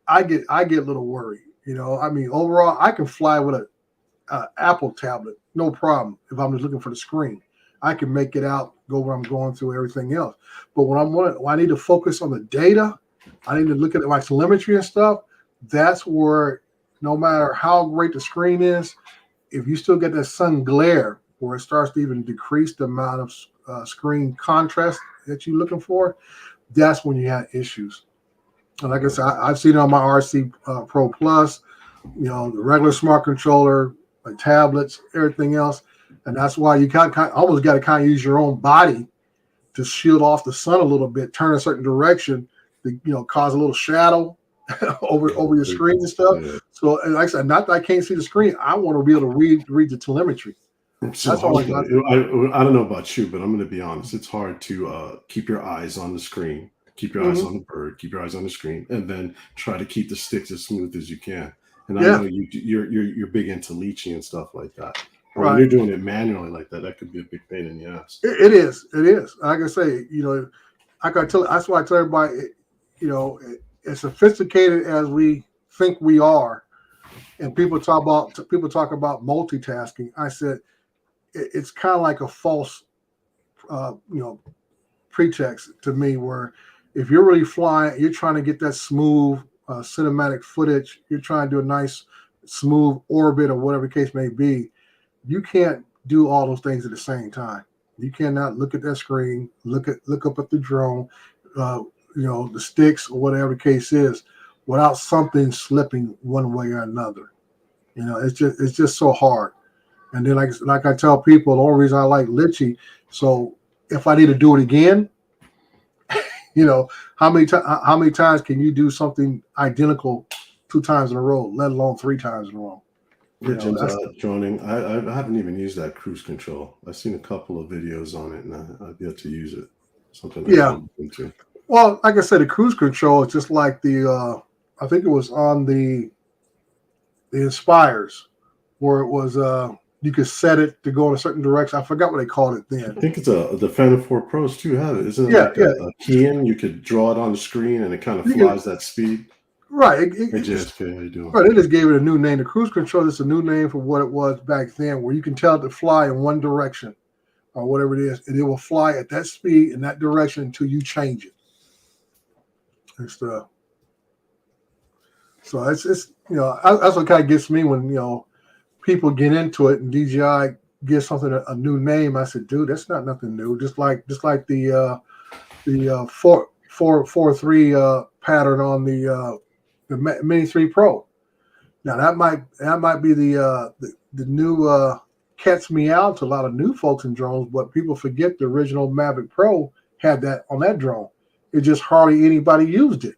I get a little worried. I mean, overall, I can fly with a Apple tablet, no problem. If I'm just looking for the screen, I can make it out, go where I'm going through everything else. But when I need to focus on the data, I need to look at my telemetry and stuff. That's where, no matter how great the screen is, if you still get that sun glare where it starts to even decrease the amount of screen contrast that you're looking for, that's when you have issues. And like I said, I've seen it on my RC Pro Plus, the regular smart controller, my tablets, everything else. And that's why you almost got to kind of use your own body to shield off the sun a little bit, turn a certain direction to, cause a little shadow over your screen and stuff. Yeah. So, and like I said, not that I can't see the screen, I want to be able to read the telemetry. So that's all I don't know about you, but I'm going to be honest. It's hard to keep your eyes on the screen, keep your eyes on the bird, keep your eyes on the screen, and then try to keep the sticks as smooth as you can. And I know you're big into leaching and stuff like that. Right. When you're doing it manually like that could be a big pain in the ass. It is. Like I say, that's why I tell everybody, as sophisticated as we think we are, and people talk about multitasking. I said it's kind of like a false, pretext to me. Where if you're really flying, you're trying to get that smooth cinematic footage. You're trying to do a nice, smooth orbit or whatever the case may be. You can't do all those things at the same time. You cannot look at that screen, look up at the drone, the sticks or whatever the case is, without something slipping one way or another. It's just so hard. And then like I tell people, the only reason I like Litchi, so if I need to do it again, how many times can you do something identical 2 times in a row, let alone 3 times in a row? Droning. I haven't even used that cruise control. I've seen a couple of videos on it, and I've yet to use it. Something I'm into. Well, like I said, the cruise control is just like the I think it was on the Inspires, where it was you could set it to go in a certain direction. I forgot what they called it I then. think it's the Phantom 4 Pros too have it. Isn't it Yeah, like yeah. a key in? You could draw it on the screen and it kind of You flies that speed. Right. Hey, JSK, how you doing? Right. They just gave it a new name. The cruise control is a new name for what it was back then, where you can tell it to fly in one direction or whatever it is, and it will fly at that speed in that direction until you change it. And stuff. So it's that's what kind of gets me when people get into it and DJI gives something a new name. I said, dude, that's not nothing new. Just like the 4.3 pattern on the Mini 3 Pro. Now that might be the new cat's meow to a lot of new folks in drones, but people forget the original Mavic Pro had that on that drone. It just hardly anybody used it.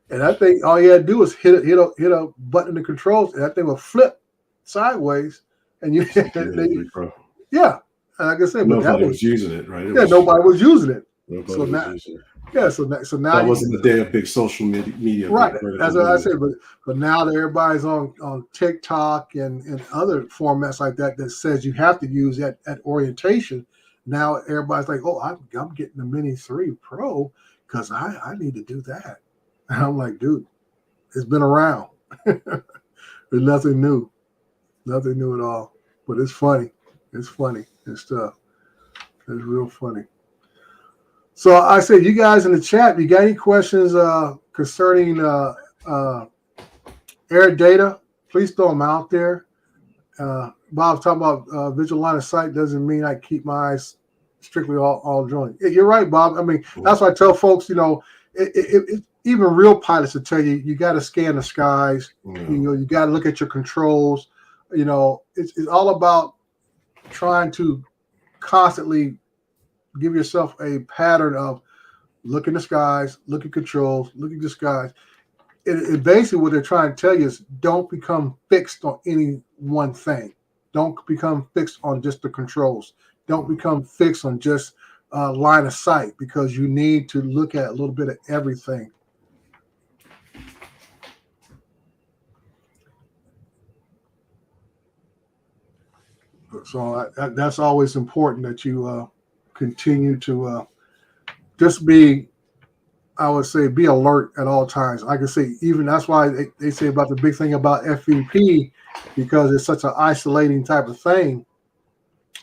And I think all you had to do was hit a button in the controls, and that thing would flip sideways, and you yeah. And like I said, nobody was using it, right? Nobody was using it. Nobody was using it. Yeah, so now that wasn't the day of big social media. Right, that's what I said. But now that everybody's on TikTok and other formats like that says you have to use that at orientation. Now everybody's like, oh, I'm getting the Mini 3 Pro because I need to do that. And I'm like, dude, it's been around. There's nothing new at all. But it's funny. It's funny and stuff. It's real funny. So I said, you guys in the chat, you got any questions concerning air data? Please throw them out there. Bob's talking about visual line of sight doesn't mean I keep my eyes strictly all droning. Yeah, you're right, Bob. I mean, that's why I tell folks, even real pilots will tell you got to scan the skies. You got to look at your controls. It's all about trying to constantly give yourself a pattern of look in the skies, look at controls, look at the skies. It basically what they're trying to tell you is don't become fixed on any one thing. Don't become fixed on just the controls. Don't become fixed on just line of sight, because you need to look at a little bit of everything. So that's always important that you continue to just be, I would say, be alert at all times. I can say even that's why they say about the big thing about FVP, because it's such an isolating type of thing.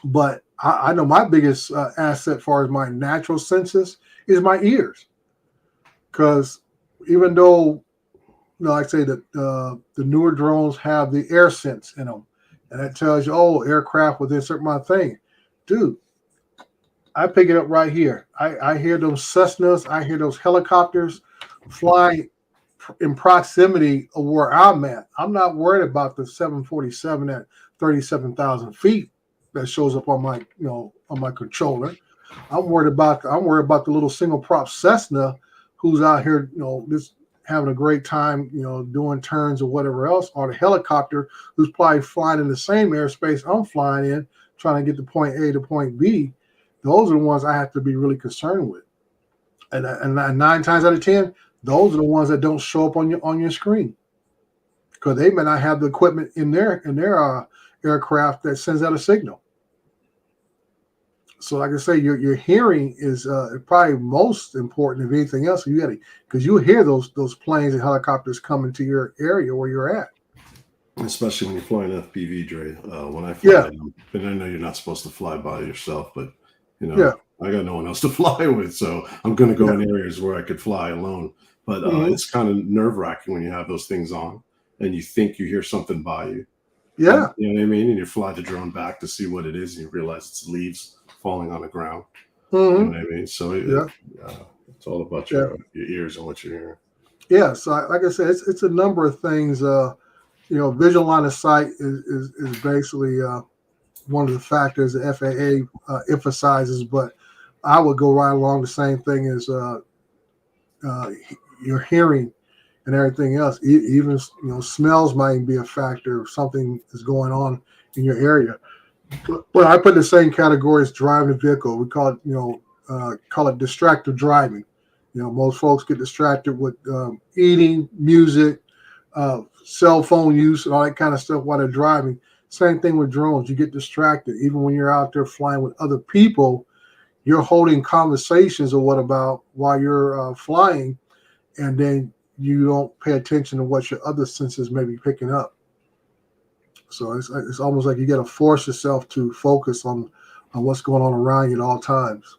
But I know my biggest asset as far as my natural senses is my ears, because even though like I say that the newer drones have the air sense in them, and that tells you, oh, aircraft within a certain amount of thing, dude. I pick it up right here. I hear those Cessnas, I hear those helicopters flying in proximity of where I'm at. I'm not worried about the 747 at 37,000 feet that shows up on my, on my controller. I'm worried about the little single prop Cessna who's out here, just having a great time, doing turns or whatever else, or the helicopter who's probably flying in the same airspace I'm flying in, trying to get to point A to point B. Those are the ones I have to be really concerned with. And 9 times out of 10, those are the ones that don't show up on your screen, because they may not have the equipment in their aircraft that sends out a signal. So like I say, your hearing is probably most important of anything else. You got to, because you hear those planes and helicopters coming to your area where you're at. Especially when you're flying FPV, Dre. When I fly, and I know you're not supposed to fly by yourself, but I got no one else to fly with, so I'm going to go in areas where I could fly alone. But it's kind of nerve-wracking when you have those things on and you think you hear something by you. Yeah. You know what I mean? And you fly the drone back to see what it is, and you realize it's leaves falling on the ground. You know what I mean? So it's all about your ears and what you're hearing. Yeah. So like I said, it's a number of things. Visual line of sight is basically one of the factors the FAA emphasizes, but I would go right along the same thing as your hearing and everything else. Even smells might be a factor if something is going on in your area. But I put the same category as driving a vehicle. We call it distracted driving. Most folks get distracted with eating, music, cell phone use, and all that kind of stuff while they're driving. Same thing with drones. You get distracted. Even when you're out there flying with other people, you're holding conversations or what about while you're flying, and then you don't pay attention to what your other senses may be picking up. So it's almost like you got to force yourself to focus on what's going on around you at all times.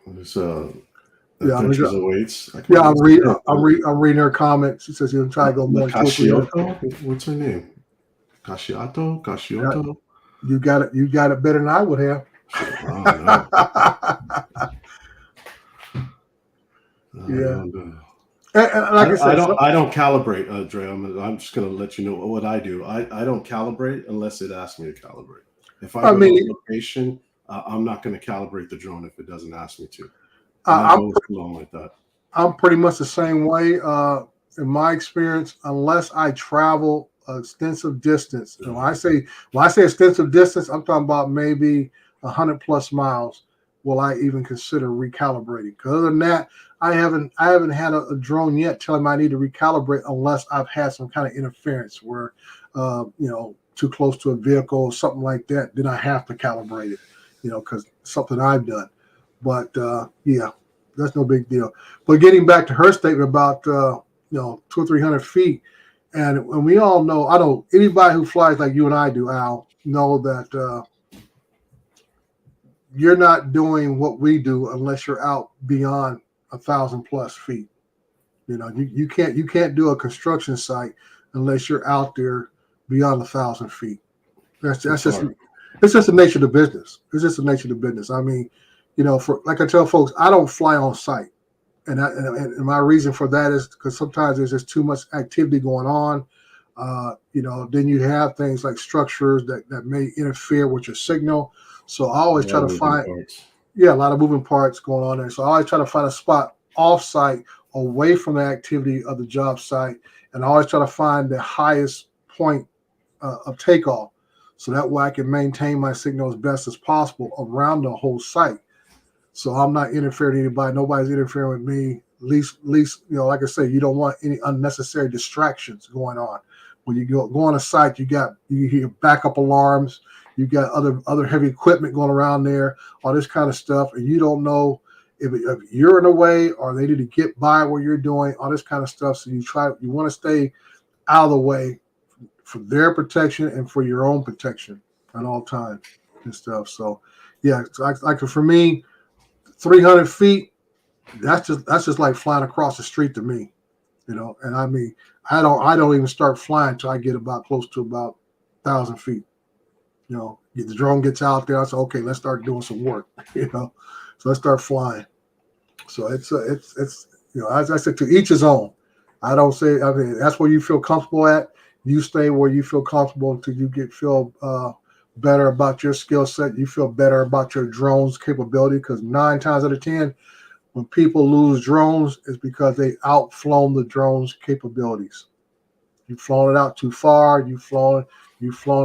There's Yeah, Adventures Awaits. Yeah, I'm reading her comment. She says you'll try to go more than 2 or 3 years. Kashioto? What's her name? Kashioto? You got it. You got it better than I would have. Yeah. And like I said, I don't calibrate, Dre. I'm just gonna let you know what I do. I don't calibrate unless it asks me to calibrate. If I go to a location, I'm not going to calibrate the drone if it doesn't ask me to. I'm like that. I'm pretty much the same way. In my experience, unless I travel extensive distance, and when I say extensive distance, I'm talking about maybe 100+ miles. Will I even consider recalibrating? Because other than that, I haven't had a drone yet telling me I need to recalibrate unless I've had some kind of interference where, too close to a vehicle or something like that. Then I have to calibrate it, because something I've done. But yeah, that's no big deal. But getting back to her statement about 200 or 300 feet, and we all know, I know anybody who flies like you and I do, Al, know that you're not doing what we do unless you're out beyond 1,000+ feet. You can't do a construction site unless you're out there beyond 1,000 feet. It's just the nature of the business. It's just the nature of the business. I mean, for like I tell folks, I don't fly on site, and my reason for that is because sometimes there's just too much activity going on. Then you have things like structures that may interfere with your signal. So I always try to find a lot of moving parts going on there. So I always try to find a spot off site, away from the activity of the job site, and I always try to find the highest point of takeoff, so that way I can maintain my signal as best as possible around the whole site. So I'm not interfering with anybody. Nobody's interfering with me. At least like I say, you don't want any unnecessary distractions going on. When you go on a site, you hear backup alarms. You got other heavy equipment going around there, all this kind of stuff, and you don't know if you're in the way or they need to get by what you're doing, all this kind of stuff. So you want to stay out of the way for their protection and for your own protection at all times and stuff. So yeah, like for me, 300 feet, that's just like flying across the street to me, And I mean, I don't even start flying until I get about close to about 1,000 feet. The drone gets out there. I say, okay, let's start doing some work. So let's start flying. So it's as I said, to each his own. I don't say. I mean, that's where you feel comfortable at. You stay where you feel comfortable until you feel better about your skill set. You feel better about your drone's capability, because 9 times out of 10, when people lose drones, it's because they outflown the drone's capabilities. You've flown it out too far. You've flown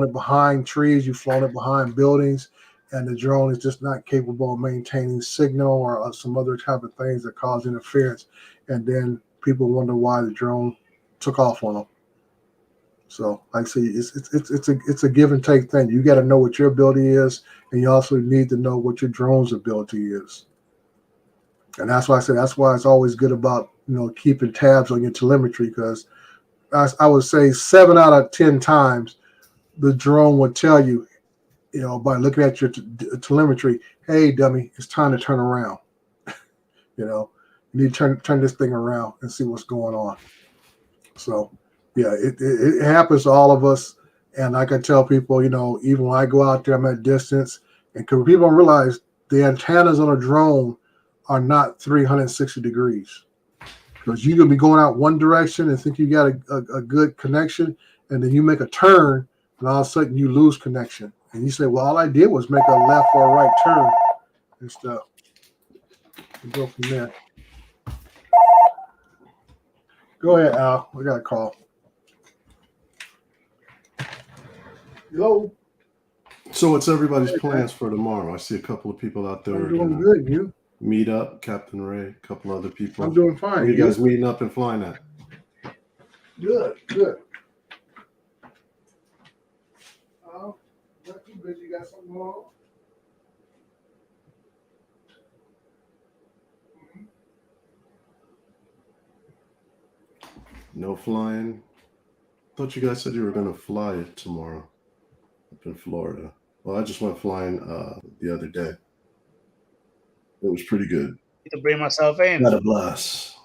it behind trees. You've flown it behind buildings, and the drone is just not capable of maintaining signal or some other type of things that cause interference. And then people wonder why the drone took off on them. So, like I say, it's a give and take thing. You got to know what your ability is, and you also need to know what your drone's ability is. And that's why I said that's why it's always good about keeping tabs on your telemetry, because I would say 7 out of 10 times the drone would tell you, by looking at your telemetry, hey, dummy, it's time to turn around. You need to turn this thing around and see what's going on. So, yeah, it happens to all of us. And like I tell people, even when I go out there, I'm at distance. And because people don't realize the antennas on a drone are not 360 degrees. Because you can be going out one direction and think you got a good connection, and then you make a turn, and all of a sudden you lose connection. And you say, well, all I did was make a left or a right turn and stuff. We go from there. Go ahead, Al. We got a call. Hello. So what's everybody's plans for tomorrow? I see a couple of people out there. I'm doing good. You? Meet up, Captain Ray, a couple other people. I'm doing fine. Where you guys meeting up and flying at? Good, good. Not too busy. You got something going on? No flying. Thought you guys said you were gonna fly tomorrow up in Florida. Well, I just went flying the other day. It was pretty good. To bring myself in. Got a blast.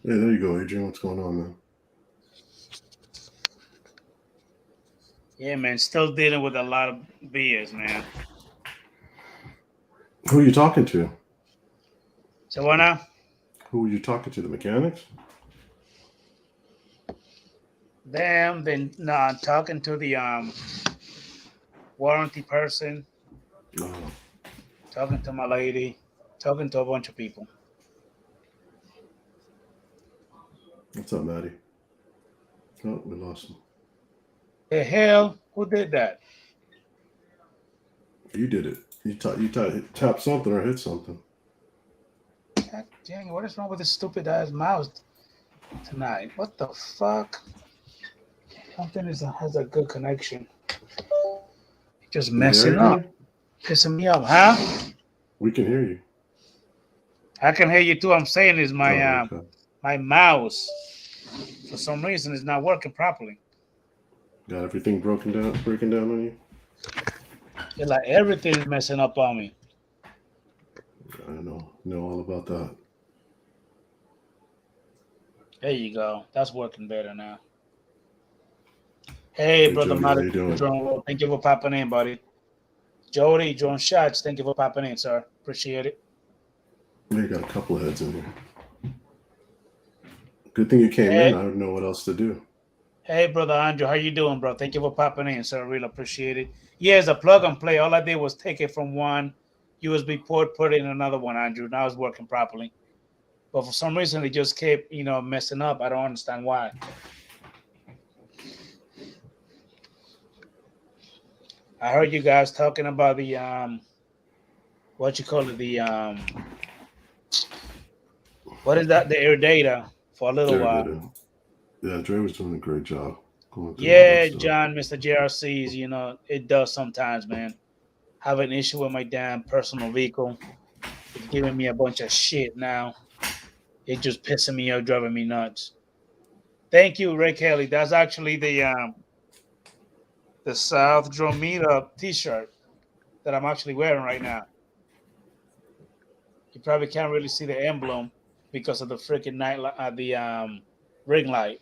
Hey, there you go, Adrian. What's going on, man? Yeah, man. Still dealing with a lot of BS, man. Who are you talking to? So what now? Who are you talking to? The mechanics? Them, then nah, talking to the warranty person, Oh, talking to my lady, talking to a bunch of people. what's up, Maddie? Oh, we lost him. The hell? Who did that? You did it. You tapped something or hit something. God dang, what is wrong with this stupid ass mouse tonight? What the fuck? Something has a good connection. Just messing up. Pissing me off, huh? We can hear you. I can hear you too. I'm saying is my okay. my mouse for some reason is not working properly. Got everything breaking down on you? It's like everything is messing up on me. I know all about that. There you go. That's working better now. Hey, brother Jody, how you Matic, doing? thank you for popping in, buddy. Jody, John Shots, thank you for popping in, sir. Appreciate it. Yeah, you got a couple of heads in here. Good thing you came in. I don't know what else to do. Hey, brother Andrew, how you doing, bro? Thank you for popping in, sir. Really appreciate it. Yeah, it's a plug and play. All I did was take it from one USB port, put it in another one, Andrew. Now it's working properly. But for some reason, it just kept, messing up. I don't understand why. I heard you guys talking about the what you call it, the what is that? The air data for a little while. Yeah, Dre was doing a great job. Yeah, John, Mr. JRCs, it does sometimes, man. Have an issue with my damn personal vehicle. It's giving me a bunch of shit now. It's just pissing me off, driving me nuts. Thank you, Ray Kelly. That's actually the South Dromeda t-shirt that I'm actually wearing right now. You probably can't really see the emblem because of the freaking the ring light.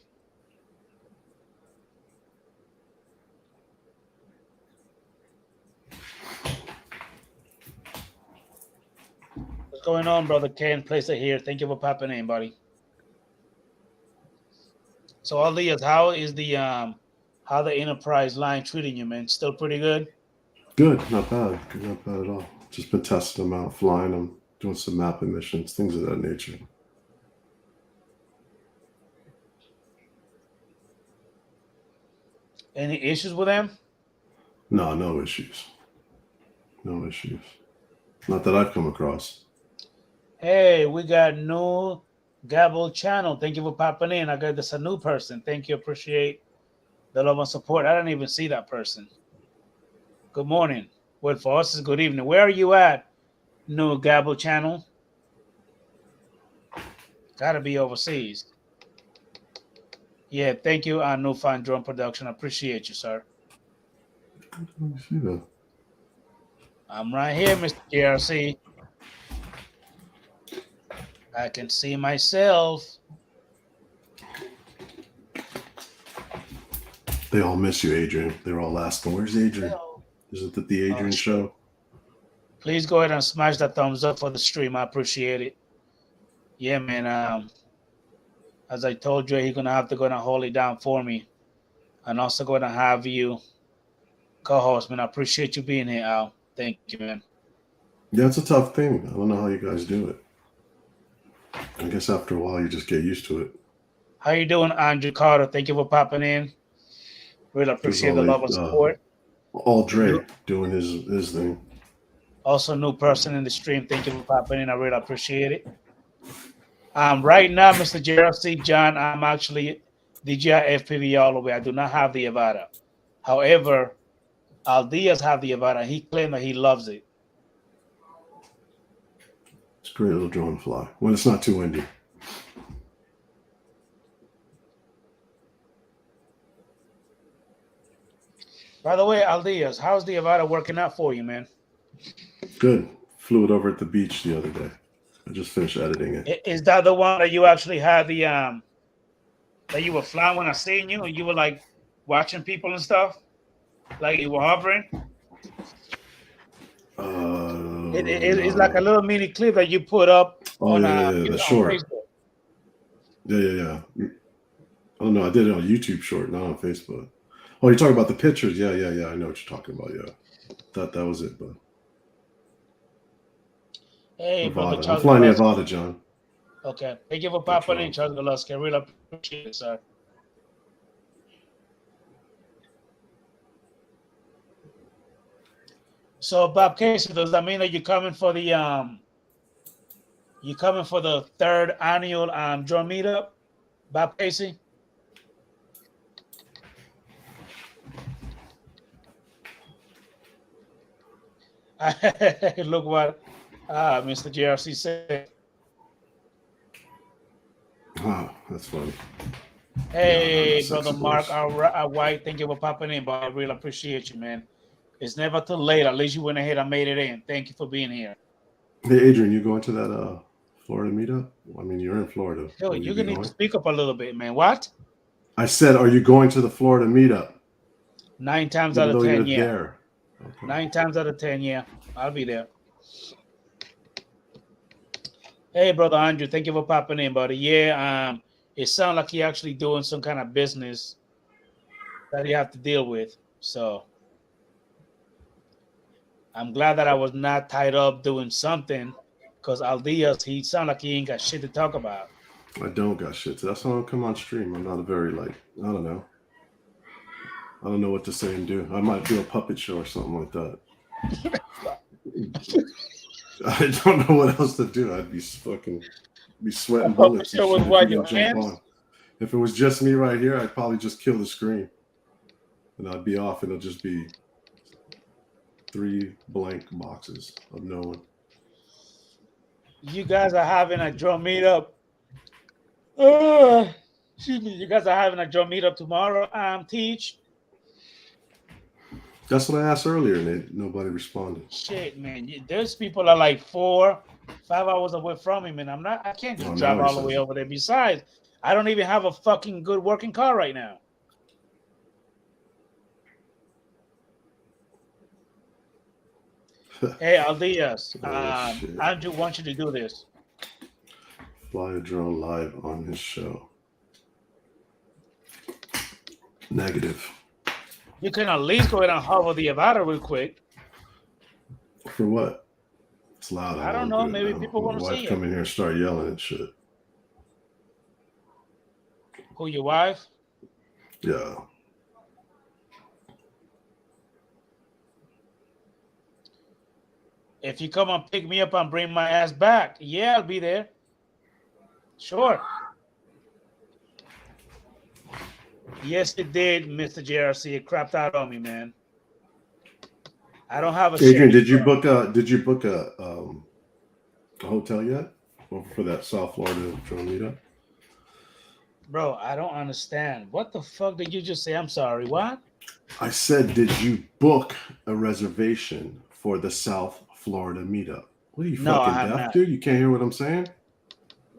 What's going on, brother Ken? Place it here. Thank you for popping in, buddy. So, Elias, how is the Enterprise line treating you, man? Still pretty good? Good, not bad. Not bad at all. Just been testing them out, flying them, doing some mapping missions, things of that nature. Any issues with them? No issues. No issues. Not that I've come across. Hey, we got new Gabble channel. Thank you for popping in. I got this a new person. Thank you. Appreciate the love and support. I didn't even see that person. Good morning. Well, for us, it's good evening. Where are you at, new Gabble channel? Gotta be overseas. Yeah, thank you, New Fine Drone Production. I appreciate you, sir. Let me see that. I'm right here, Mr. JRC. I can see myself. They all miss you, Adrian. They're all asking, "Where's Adrian? Isn't it the Adrian show?" Please go ahead and smash that thumbs up for the stream. I appreciate it. Yeah, man. As I told you, he's gonna have to go and hold it down for me, and also gonna have you co-host. Man, I appreciate you being here, Al. Thank you, man. Yeah, it's a tough thing. I don't know how you guys do it. I guess after a while, you just get used to it. How you doing, Andrew Carter? Thank you for popping in. Really appreciate the love and support. All Dre doing his thing. Also, new person in the stream. Thank you for popping in. I really appreciate it. Right now, Mr. JRC, John, I'm actually DJI FPV all the way. I do not have the Avata. However, Aldias have the Avata. He claimed that he loves it. It's a great little drone fly when it's not too windy. By the way, Aldias, how's the Avata working out for you, man? Good. Flew it over at the beach the other day. I just finished editing it. Is that the one that you actually had the that you were flying when I seen you? You were like watching people and stuff, like you were hovering. It's like a little mini clip that you put up on the short. Facebook. Yeah. Oh no, I did it on YouTube short, not on Facebook. Oh, you're talking about the pictures? Yeah. I know what you're talking about. Yeah, that was it, but. Hey, brother, I'm flying the Avata, John. Okay. Thank you for popping in, Charles Galaski. I really appreciate it, sir. So, Bob Casey, does that mean that you're coming for the third annual drone meetup, Bob Casey? Look what Mr. JRC said. Oh, that's funny. Hey, brother Mark White, thank you for popping in, but I really appreciate you, man. It's never too late. At least you went ahead and made it in. Thank you for being here. Hey, Adrian, you going to that Florida meetup? I mean, you're in Florida. Yo, you're going to need to speak up a little bit, man. What? I said, are you going to the Florida meetup? 9 times out of 10, yeah. There. Okay. 9 times out of 10, yeah. I'll be there. Hey, brother Andrew, thank you for popping in, buddy. Yeah, it sounds like he actually doing some kind of business that he have to deal with. So I'm glad that I was not tied up doing something, because Aldias, he sound like he ain't got shit to talk about. I don't got shit. That's why I don't come on stream. I'm not a very I don't know. I don't know what to say and do. I might do a puppet show or something like that. I don't know what else to do. I'd be sweating bullets. If it was just me right here, I'd probably just kill the screen. And I'd be off, and it'll just be 3 blank boxes of no one. You guys are having a drone meetup. Excuse me. You guys are having a drone meetup tomorrow, Teach? That's what I asked earlier, and nobody responded. Shit, man. There's people are like 4-5 hours away from him, and I can't just drive all the way over there. Besides, I don't even have a fucking good working car right now. Hey, Aldias, Andrew wants you to do this. Fly a drone live on his show. Negative. You can at least go ahead and hover the Avata real quick. For what? It's loud. I don't know. Maybe people want to see it. Come in here and start yelling and shit. Who, your wife? Yeah. If you come and pick me up and bring my ass back, yeah, I'll be there. Sure. Yes, it did, Mr. JRC. It crapped out on me, man. I don't have a. Adrian, did you book a hotel yet for that South Florida drone meetup? Bro, I don't understand. What the fuck did you just say? I'm sorry. What? I said, did you book a reservation for the South Florida meetup? What are you fucking deaf, dude? You can't hear what I'm saying?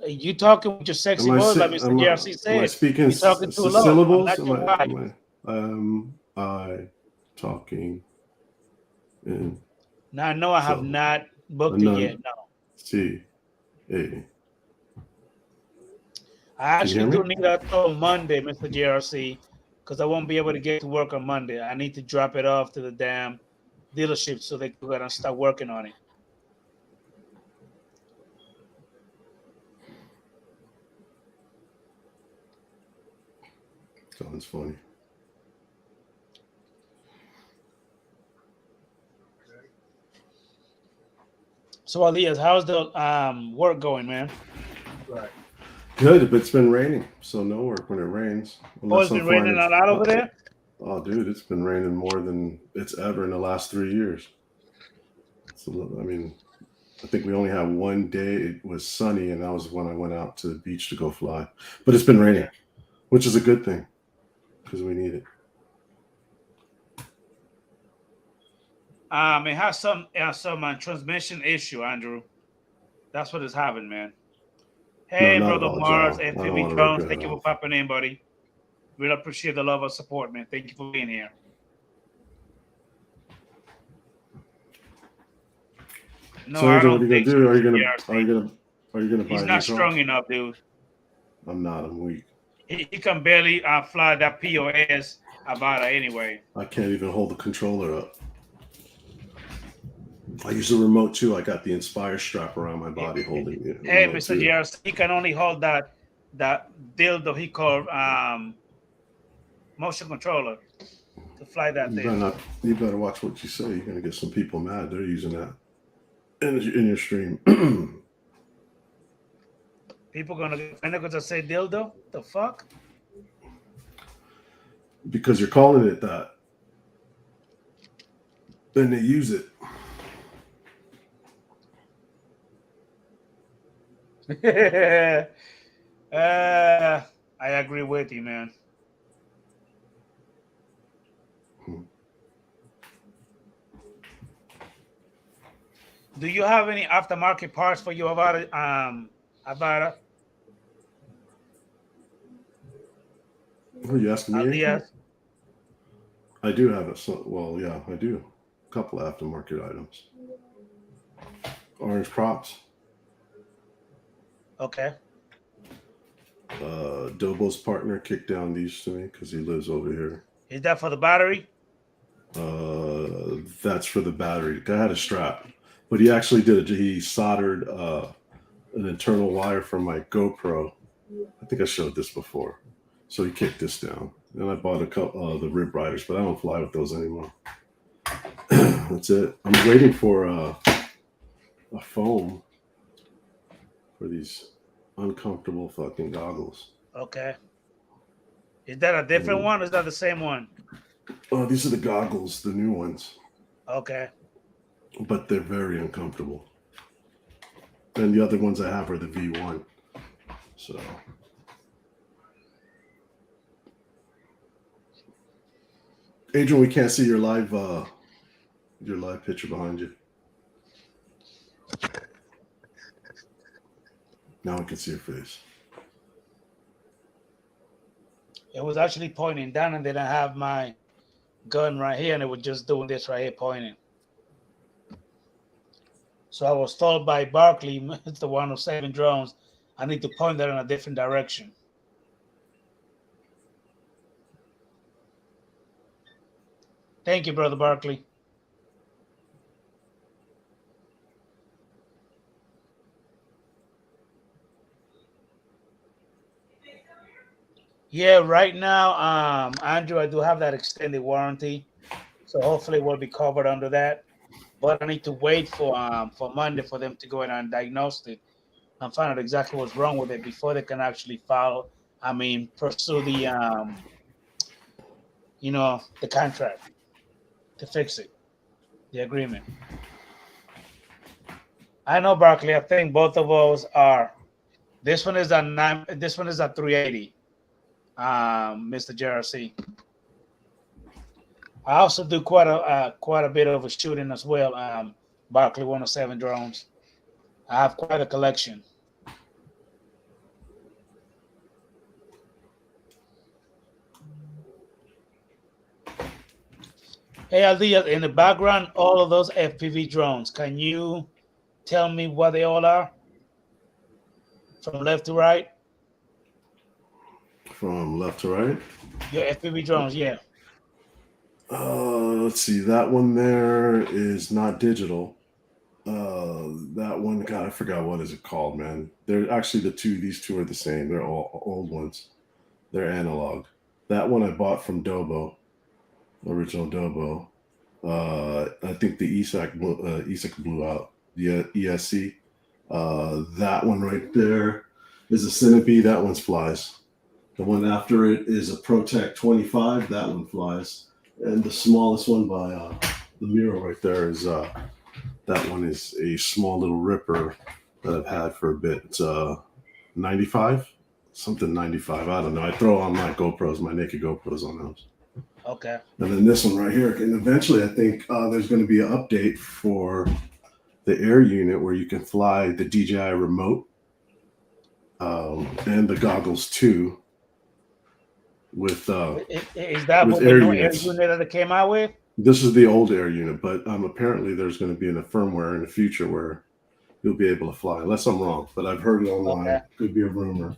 You talking with your sexy voice, like Mr. JRC said. Am I speaking syllables? Am I talking in? Now, no, I have not booked it yet. No. C-A. I actually do need that on Monday, Mr. JRC, because I won't be able to get to work on Monday. I need to drop it off to the damn dealership so they can go ahead and start working on it. Sounds funny. So, Elias, how's the work going, man? Right. Good, but it's been raining, so no work when it rains. Oh, it's Unless I'm been raining flying a lot over there? Oh, dude, it's been raining more than it's ever in the last 3 years. So, I mean, I think we only had one day it was sunny, and that was when I went out to the beach to go fly. But it's been raining, Okay. which is a good thing because we need it. It has some transmission issue, Andrew. That's what is happening, man. No, Hey, not at brother all, Mars, Joe. I don't FPV want to rip Drones, your thank head you for off. popping in, buddy. Really appreciate the love and support, man. Thank you for being here. No, So, I Adrian, what don't are you gonna think so, do? Are you Mr. gonna are JRC. you gonna are you gonna buy He's a new not drone? strong enough, dude. I'm not. I'm weak. He can barely fly that POS about it anyway. I can't even hold the controller up. I use the remote too. I got the Inspire strap around my body holding the Hey, remote Mr. too. JRC, he can only hold that dildo he called motion controller to fly that You better thing. not. You better watch what you say. You're gonna get some people mad. They're using that in your stream. People gonna get offended because I say dildo? The fuck? Because you're calling it that. Then they use it. I agree with you, man. Do you have any aftermarket parts for your Avata? Avata? Are you asking me anything? Yes. I do have it. So, well, yeah, I do. A couple of aftermarket items. Orange props. Okay. Dobo's partner kicked down these to me because he lives over here. Is that for the battery? That's for the battery. Guy had a strap, but he actually did it. He soldered an internal wire from my GoPro. I think I showed this before. So he kicked this down. And I bought a couple of the rib riders, but I don't fly with those anymore. That's it. I'm waiting for a foam for these uncomfortable fucking goggles. Okay. Is that a different one or is that the same one? Oh, these are the goggles, the new ones. Okay. But they're very uncomfortable. And the other ones I have are the V1. So Adrian, we can't see your live picture behind you. Now we can see your face. It was actually pointing down and then I have my gun right here and it was just doing this right here pointing. So I was told by Barkley, the 107 drones, I need to point that in a different direction. Thank you, Brother Barkley. Yeah, right now, Andrew, I do have that extended warranty. So hopefully we'll be covered under that. But I need to wait for Monday for them to go in and diagnose it and find out exactly what's wrong with it before they can actually pursue the the contract to fix it, the agreement. I know, Barkley. I think both of those are. This one is This one is at 380. Mr. JRC. I also do quite a bit of a shooting as well. Barkley 107 drones. I have quite a collection. Hey, Aldia, in the background, all of those FPV drones. Can you tell me what they all are? From left to right? From left to right? Your FPV drones, yeah. Let's see. That one there is not digital. That one, God, I forgot what is it called, man. They're actually these two are the same. They're all old ones. They're analog. That one I bought from Dobo, original Dobo. I think the ESAC blew out. The ESC. That one right there is a Centipede. That one flies. The one after it is a Protect 25. That one flies. And the smallest one by the mirror right there is that one is a small little Ripper that I've had for a bit. It's 95, something 95. I don't know. I throw on my GoPros, my naked GoPros on those. Okay. And then this one right here. And eventually, I think there's going to be an update for the air unit where you can fly the DJI remote and the goggles too. With is that with what the air new air units. unit that it came out with? This is the old air unit, but apparently there's going to be in a firmware in the future where you'll be able to fly, unless I'm wrong. But I've heard it online. Okay. Could be a rumor.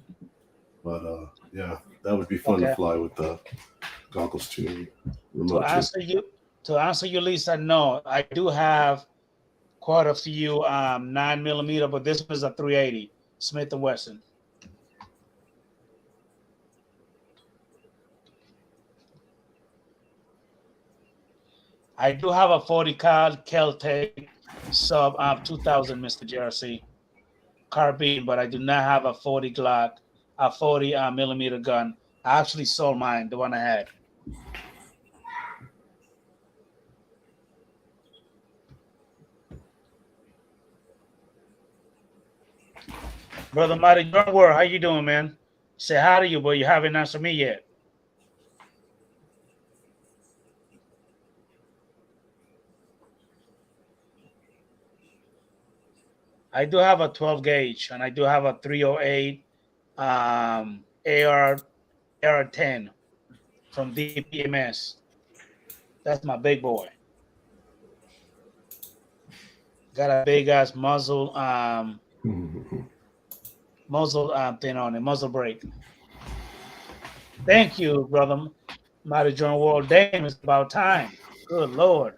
But yeah, that would be fun to fly with the goggles too. Remote To answer you, Lisa, no, I do have quite a few 9mm, but this one is a 380 Smith & Wesson. I do have a 40 cal Kel-Tec sub 2000 Mr. JRC carbine, but I do not have a 40 Glock, a 40 millimeter gun. I actually sold mine, the one I had. Brother Marty, don't worry. How you doing, man? Say hi to you, but you haven't answered me yet. I do have a 12 gauge, and I do have a 308 AR-10 from DPMS. That's my big boy. Got a big ass muzzle thing on it, muzzle brake. Thank you, brother Mighty John Wall. Damn, it's about time. Good Lord.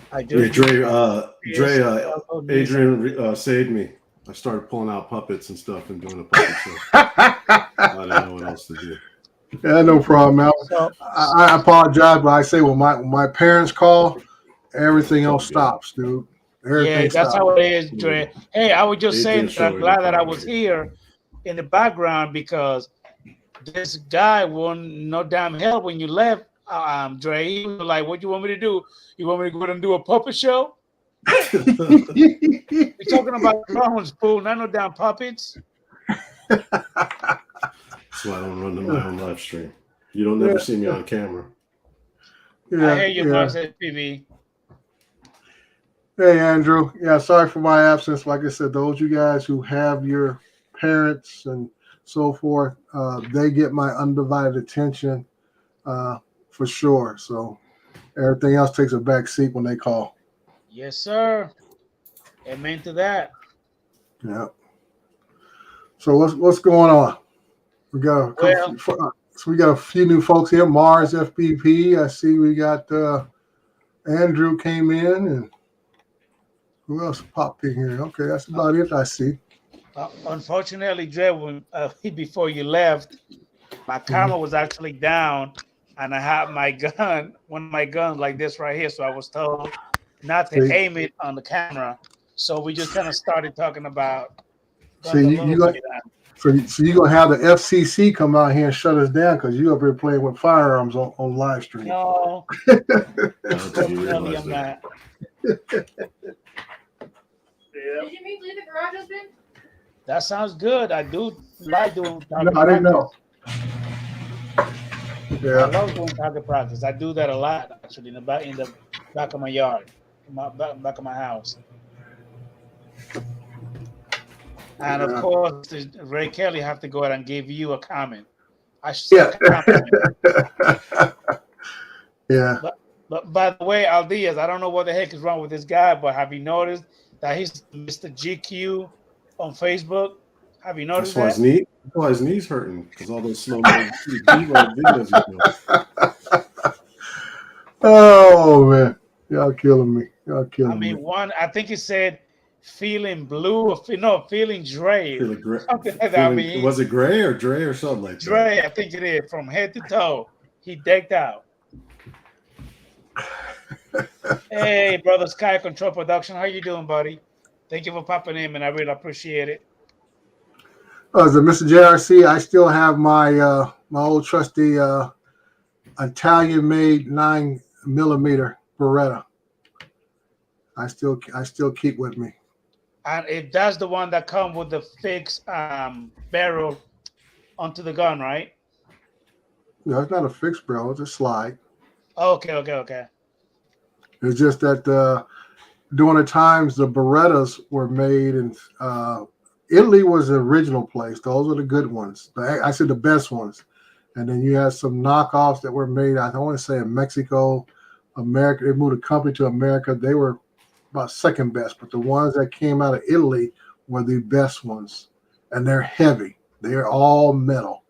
I do. Yeah, Adrian saved me. I started pulling out puppets and stuff and doing a puppet show. I didn't know what else to do. Yeah, no problem, Al. I apologize, but I say when my parents call, everything else stops, dude. Everything that's stops. how it is, Dre. Hey, I was just saying that I'm glad that I was here. here in the background because this guy won't no damn hell when you left, Dre. He was like, "What you want me to do? You want me to go and do a puppet show?" We're talking about drones, fool, not no damn puppets. That's why I don't run my own live stream. You don't never see me on camera. Yeah, I hear you, Marcel PV. Hey, Andrew. Yeah, sorry for my absence. Like I said, those you guys who have your parents and so forth, they get my undivided attention for sure. So everything else takes a back seat when they call. Yes, sir. Amen to that. Yeah. So what's going on? We got we got a few new folks here. Mars FPP. I see we got Andrew came in, and who else popped in here? Okay, that's about it. I see. Unfortunately, Dre, when, before you left, my camera was actually down, and I had my gun, one of my guns, like this right here. So I was told not to aim it on the camera. So we just kind of started talking about. So you're gonna have the FCC come out here and shut us down because you up here playing with firearms on live stream. No, Unfortunately, I'm not. Did you leave the garage open? That sounds good. I do like doing. No, I didn't know. I Yeah. love doing target practice. I do that a lot actually in the back of my yard, back of my house. And of course, Ray Kelly have to go ahead and give you a comment. I should say a comment. Yeah. But by the way, Aldiaz, I don't know what the heck is wrong with this guy, but have you noticed that he's Mr. GQ on Facebook? Have you noticed that's that? why his knees hurting because all those slow videos. Oh man, y'all killing me. Y'all killing me. I think he said feeling blue or feeling Dre. Something like that. Was it Gray or Dre or something like that? Dre, I think it is from head to toe. He decked out. Hey, brother Sky Control Production, how you doing, buddy? Thank you for popping in, man. I really appreciate it. So Mr. JRC, I still have my my old trusty Italian-made 9mm Beretta. I still keep with me. And if that's the one that come with the fixed barrel onto the gun, right? No, it's not a fixed barrel; it's a slide. Okay. It's just that during the times the Berettas were made in Italy was the original place. Those are the good ones. I said the best ones. And then you had some knockoffs that were made, I don't want to say in Mexico, America. They moved the company to America. They were about second best. But the ones that came out of Italy were the best ones. And they're heavy. They're all metal.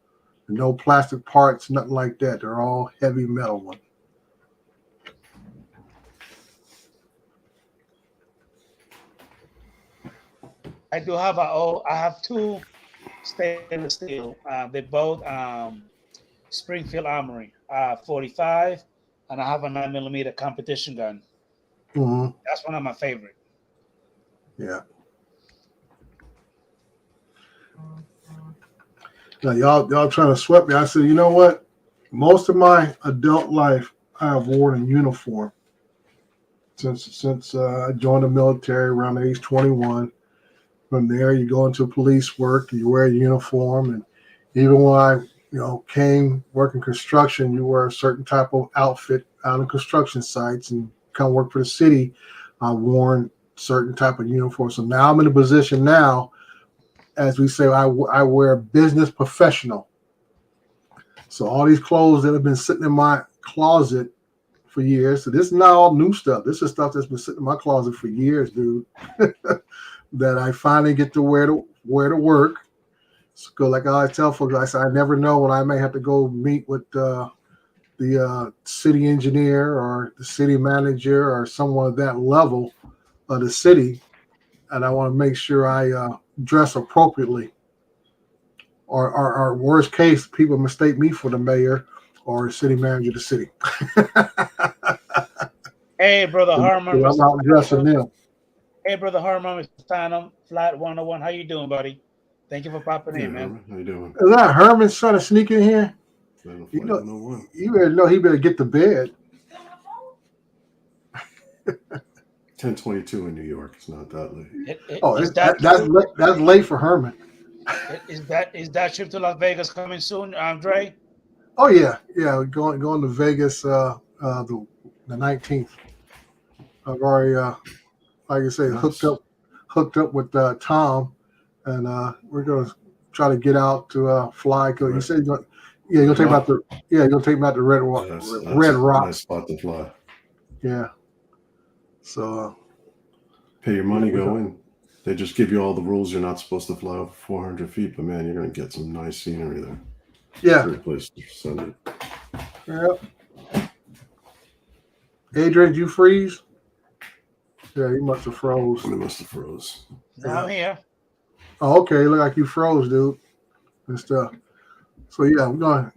No plastic parts, nothing like that. They're all heavy metal ones. I do have I have two stainless steel. They both Springfield Armory 45, and I have a 9mm competition gun. Mm-hmm. That's one of my favorite. Yeah. Now y'all trying to sweat me. I said, you know what? Most of my adult life, I have worn a uniform since I joined the military around age 21. From there, you go into police work, you wear a uniform, and even when I, came working construction, you wear a certain type of outfit out on construction sites, and come work for the city. I worn certain type of uniform. So now I'm in a position now, as we say, I wear business professional. So all these clothes that have been sitting in my closet for years. So this is not all new stuff. This is stuff that's been sitting in my closet for years, dude. That I finally get to wear to work. So like I always tell folks, I say I never know when I may have to go meet with the city engineer or the city manager or someone at that level of the city, and I want to make sure I dress appropriately. Or worst case, people mistake me for the mayor or city manager of the city. Hey, brother Harmon. I'm out dressing them. Hey, brother Harmon, Mr. Phantom, Flight 101. How you doing, buddy? Thank you for popping in, man. Herman, how you doing? Is that Herman trying to sneak in here? Flight You 101. You better know he better get to bed. 10:22 in New York. It's not that late. That's late for Herman. Is that trip to Las Vegas coming soon, Andre? Oh yeah. Going to Vegas the 19th. I've already like I say, Nice. hooked up with Tom, and we're gonna try to get out to fly. Cause you said you're gonna take him out the Red Rock. That's Red a Rock. nice spot to fly. Yeah. So Pay your money, go in. They just give you all the rules. You're not supposed to fly over 400 feet, but man, you're gonna get some nice scenery there. yeah. Great place to send it. Yeah. Adrian, did you freeze? Yeah, he must have froze. It must have froze. I'm here. Oh, okay. Look like you froze, dude. And stuff. So yeah, I'm gonna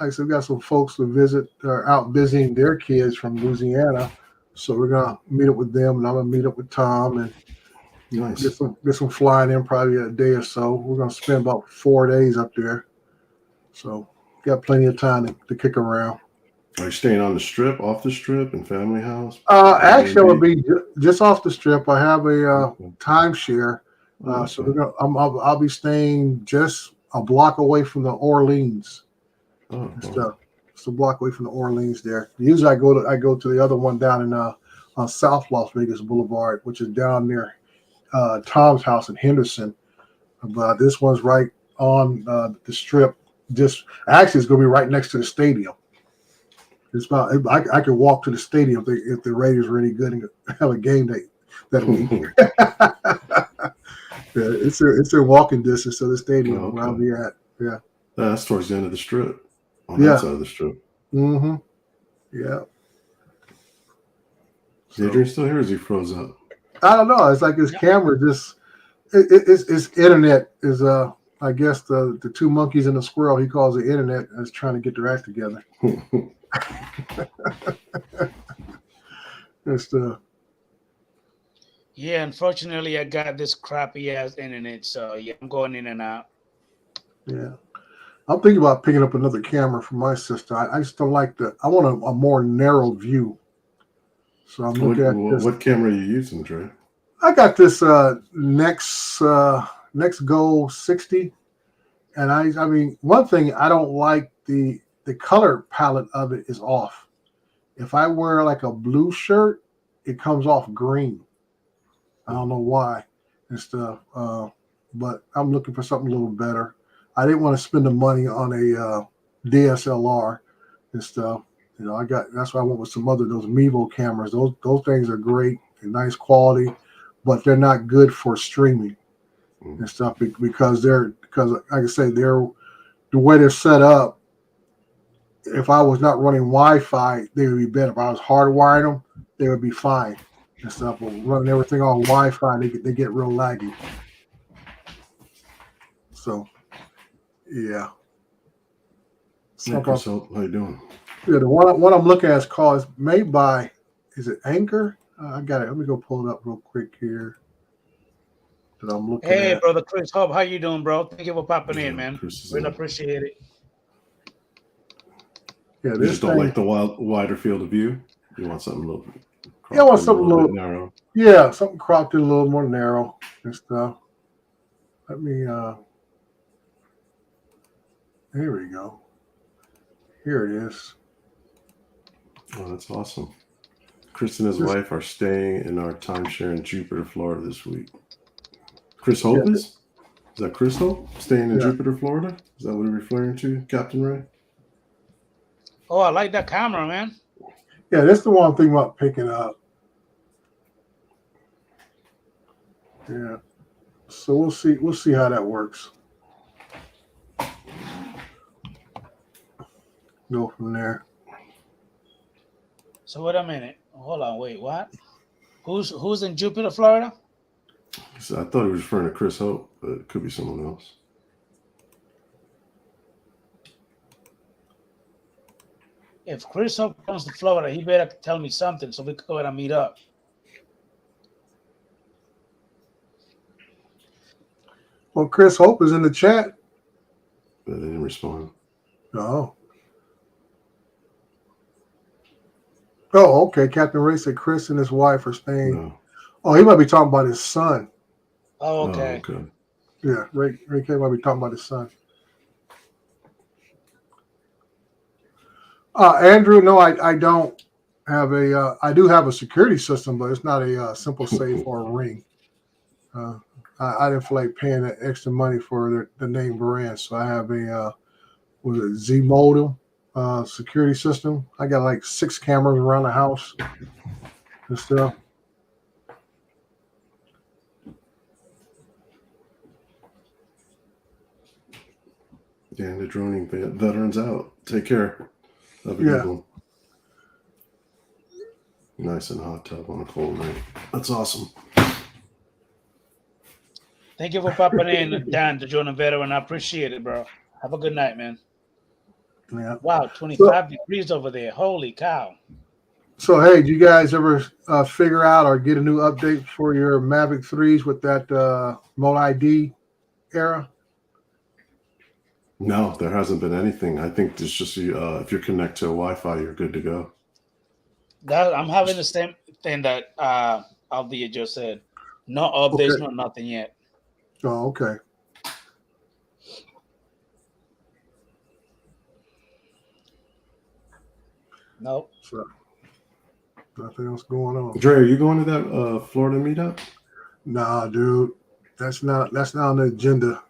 like I said, we got some folks to visit. They're out visiting their kids from Louisiana. So we're gonna meet up with them, and I'm gonna meet up with Tom and Nice. get some flying in probably a day or so. We're gonna spend about 4 days up there. So got plenty of time to kick around. Are you staying on the strip, off the strip, in family house? Actually, I would be just off the strip. I have a timeshare, so I'll be staying just a block away from the Orleans. Just a block away from the Orleans there. Usually, I go to the other one down in on South Las Vegas Boulevard, which is down near Tom's house in Henderson. But this one's right on the strip. Just actually, it's going to be right next to the stadium. It's about I could walk to the stadium if the Raiders are any good and have a game that week. Yeah, it's a walking distance to the stadium where I'll be at. Yeah, that's towards the end of the strip. On that side of the strip. Mm-hmm. Yeah. Is Adrian still here? Or is he froze up? I don't know. It's like his camera just it's internet is I guess the two monkeys and the squirrel he calls the internet is trying to get their act together. It's Yeah, unfortunately, I got this crappy ass internet, so yeah, I'm going in and out. yeah. I'm thinking about picking up another camera for my sister. I just don't like I want a more narrow view. So I'm looking at this. What camera are you using, Dre? I got this Nex Go 60, and I mean, one thing I don't like, the color palette of it is off. If I wear like a blue shirt, it comes off green. I don't know why and stuff. But I'm looking for something a little better. I didn't want to spend the money on a DSLR and stuff. You know, that's why I went with some those Mevo cameras. Those things are great and nice quality, but they're not good for streaming and stuff because like I say, the way they're set up. If I was not running Wi-Fi, they would be better. If I was hardwiring them, they would be fine and stuff. But running everything on Wi-Fi, they get real laggy. So, yeah. Hey, Chris, how you doing? Yeah, the one I'm looking at is made by, is it Anchor? I got it. Let me go pull it up real quick here. That I'm looking at. Hey, brother Chris Hope, how you doing, bro? Thank you for popping in, man. Chris Really appreciate it. Yeah, you just don't like the wider field of view. You want something a little. Yeah, I want something a little narrow. Yeah, something cropped in a little more narrow and stuff. Let me. Here we go. Here it is. Oh, that's awesome. Chris and his wife are staying in our timeshare in Jupiter, Florida this week. Chris Hope is? Is that Chris Hope staying in Jupiter, Florida? Is that what you're referring to, Captain Ray? Oh, I like that camera, man. Yeah, that's the one I'm thinking about picking up. Yeah. So we'll see how that works. Go from there. So wait a minute. Hold on, wait, what? Who's in Jupiter, Florida? So I thought he was referring to Chris Hope, but it could be someone else. If Chris Hope comes to Florida, he better tell me something so we can go ahead and meet up. Well, Chris Hope is in the chat. But they didn't respond. Oh. Oh, okay. Captain Ray said Chris and his wife are staying. No. Oh, he might be talking about his son. Oh, okay. Oh, okay. Yeah, Ray K might be talking about his son. Andrew, no, I don't have I do have a security system, but it's not a simple safe or a ring. I didn't feel like paying that extra money for the name brand, so I have a Z modem security system. I got like 6 cameras around the house and stuff. Yeah, and the droning veterans out. Take care. Have a good one. Nice and hot tub on a cold night. That's awesome. Thank you for popping in, Dan, to join a veteran. I appreciate it, bro. Have a good night, man. Yeah. Wow, 25 degrees over there. Holy cow. So, hey, do you guys ever figure out or get a new update for your Mavic 3s with that Mode ID era? No, there hasn't been anything. I think it's just if you're connected to Wi-Fi, you're good to go. I'm having the same thing that Aldia just said. No updates, no nothing yet. Oh, okay. Nope. So, nothing else going on. Dre, are you going to that Florida meetup? Nah, dude. That's not on the agenda.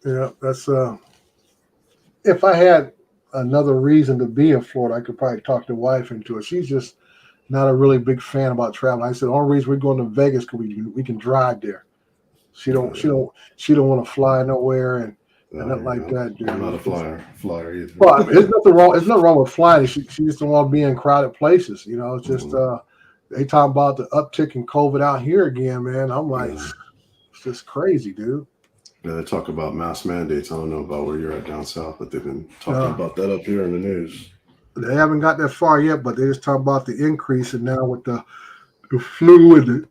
Yeah, that's if I had another reason to be in Florida, I could probably talk the wife into it. She's just not a really big fan about traveling. I said the only reason we're going to Vegas because we can drive there. She don't want to fly nowhere and nothing like that, dude. I'm not a flyer either. Well, I mean, there's nothing wrong with flying. She just don't want to be in crowded places. You know, it's just they talk about the uptick in COVID out here again, man. I'm like, it's just crazy, dude. Yeah, they talk about mass mandates. I don't know about where you're at down south, but they've been talking about that up here in the news. They haven't got that far yet, but they just talk about the increase, and now with the flu and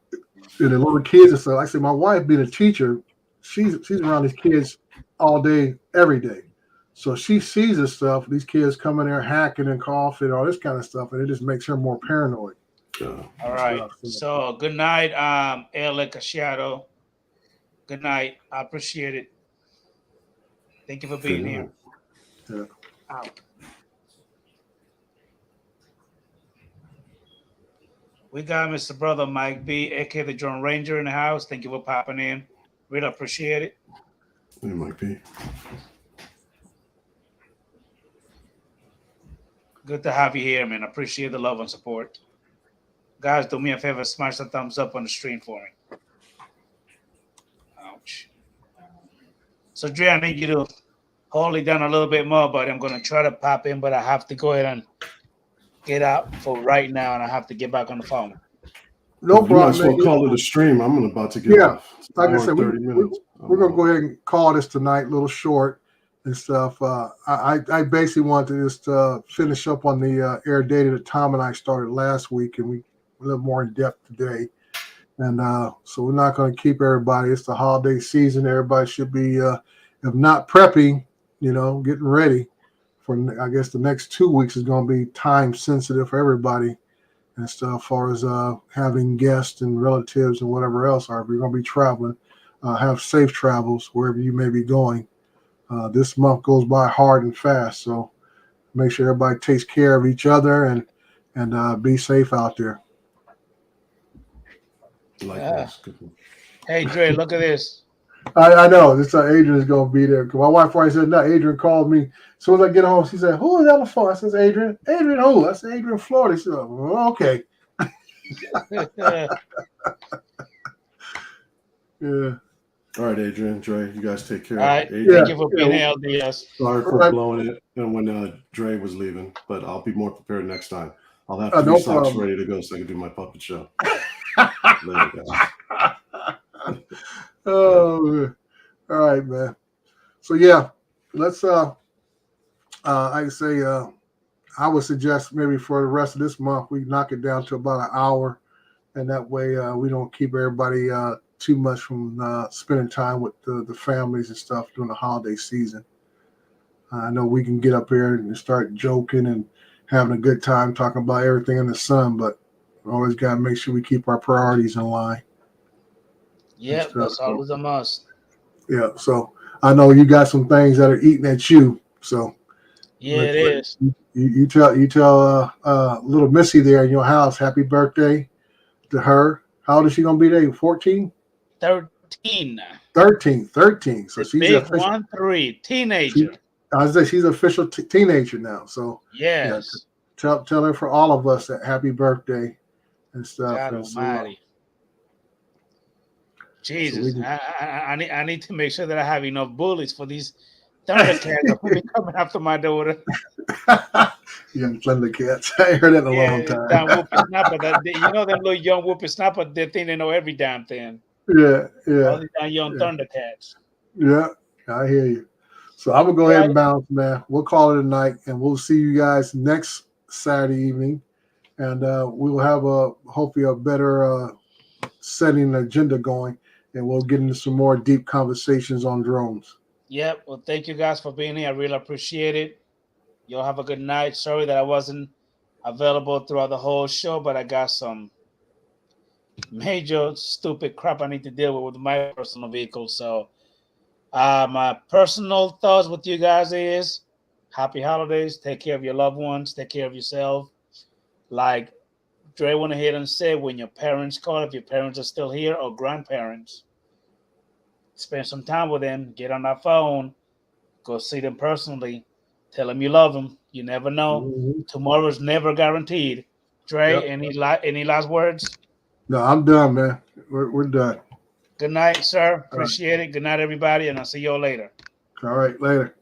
the little kids and stuff. Like I said, my wife being a teacher, she's around these kids all day, every day. So she sees this stuff, these kids coming there hacking and coughing, all this kind of stuff, and it just makes her more paranoid. All right. So good night, El Casciado. Good night. I appreciate it. Thank you for being here. Yeah. Out. We got Mr. Brother Mike B, aka the Drone Ranger, in the house. Thank you for popping in. Really appreciate it. It might be. Good to have you here, man. Appreciate the love and support. Guys, do me a favor, smash the thumbs up on the stream for me. Ouch. So, Dre, I need you to hold it down a little bit more, but I'm going to try to pop in, but I have to go ahead and get out for right now, and I have to get back on the phone. No problem. You might as well call it a stream. I'm about to get off. Like I said, 30 minutes. We're going to go ahead and call this tonight, a little short and stuff. I basically want to just finish up on the air data that Tom and I started last week, and we a little more in depth today. And so we're not going to keep everybody. It's the holiday season. Everybody should be, if not prepping, getting ready for, I guess, the next 2 weeks is going to be time sensitive for everybody and stuff, as far as having guests and relatives and whatever else. Or if you're going to be traveling, have safe travels wherever you may be going. This month goes by hard and fast, so make sure everybody takes care of each other and be safe out there. Likewise. Hey, Dre, look at this. I know. This Adrian is going to be there. My wife already said, no, Adrian called me. As soon as I get home, she said, who is that on the phone? I said, Adrian. Adrian who? I said, Adrian Florida. She said, well, okay. Yeah. All right, Adrian, Dre, you guys take care. All right. Adrian, Thank you for being here, LDS. sorry for blowing it and when Dre was leaving, but I'll be more prepared next time. I'll have 3 socks ready to go so I can do my puppet show. Later, guys. Oh, all right, man. So yeah, let's I say I would suggest maybe for the rest of this month we knock it down to about an hour, and that way we don't keep everybody too much from spending time with the families and stuff during the holiday season. I know we can get up here and start joking and having a good time talking about everything in the sun, but we always got to make sure we keep our priorities in line. Yep, that's always a must. Yeah, so I know you got some things that are eating at you. So yeah, it is. You tell little Missy there in your house, happy birthday to her. How old is she gonna be today? 14? 13. 13. So the she's big official, 1-3 teenager. I was say she's an official teenager now. So yes, yeah, tell her for all of us that happy birthday and stuff. God and Almighty. Jesus, I need to make sure that I have enough bullets for these Thundercats that will be coming after my daughter. Young Thundercats. I ain't heard that in a long time. You know them little young whippersnapper, they think they know every damn thing. Yeah. All these young Thundercats. Yeah, I hear you. So I'm gonna go ahead and bounce, man. We'll call it a night, and we'll see you guys next Saturday evening, and we will have hopefully a better setting agenda going, and we'll get into some more deep conversations on drones. Yep. Well, thank you guys for being here. I really appreciate it. Y'all have a good night. Sorry that I wasn't available throughout the whole show, but I got some major stupid crap I need to deal with my personal vehicle. So my personal thoughts with you guys is happy holidays. Take care of your loved ones. Take care of yourself. Like Dre went ahead and said, when your parents call, if your parents are still here or grandparents, spend some time with them. Get on that phone. Go see them personally. Tell them you love them. You never know. Mm-hmm. Tomorrow's never guaranteed. Dre, Yep. Any last words? No, I'm done, man. We're done. Good night, sir. Appreciate it. Good night, everybody, and I'll see y'all later. All right, later.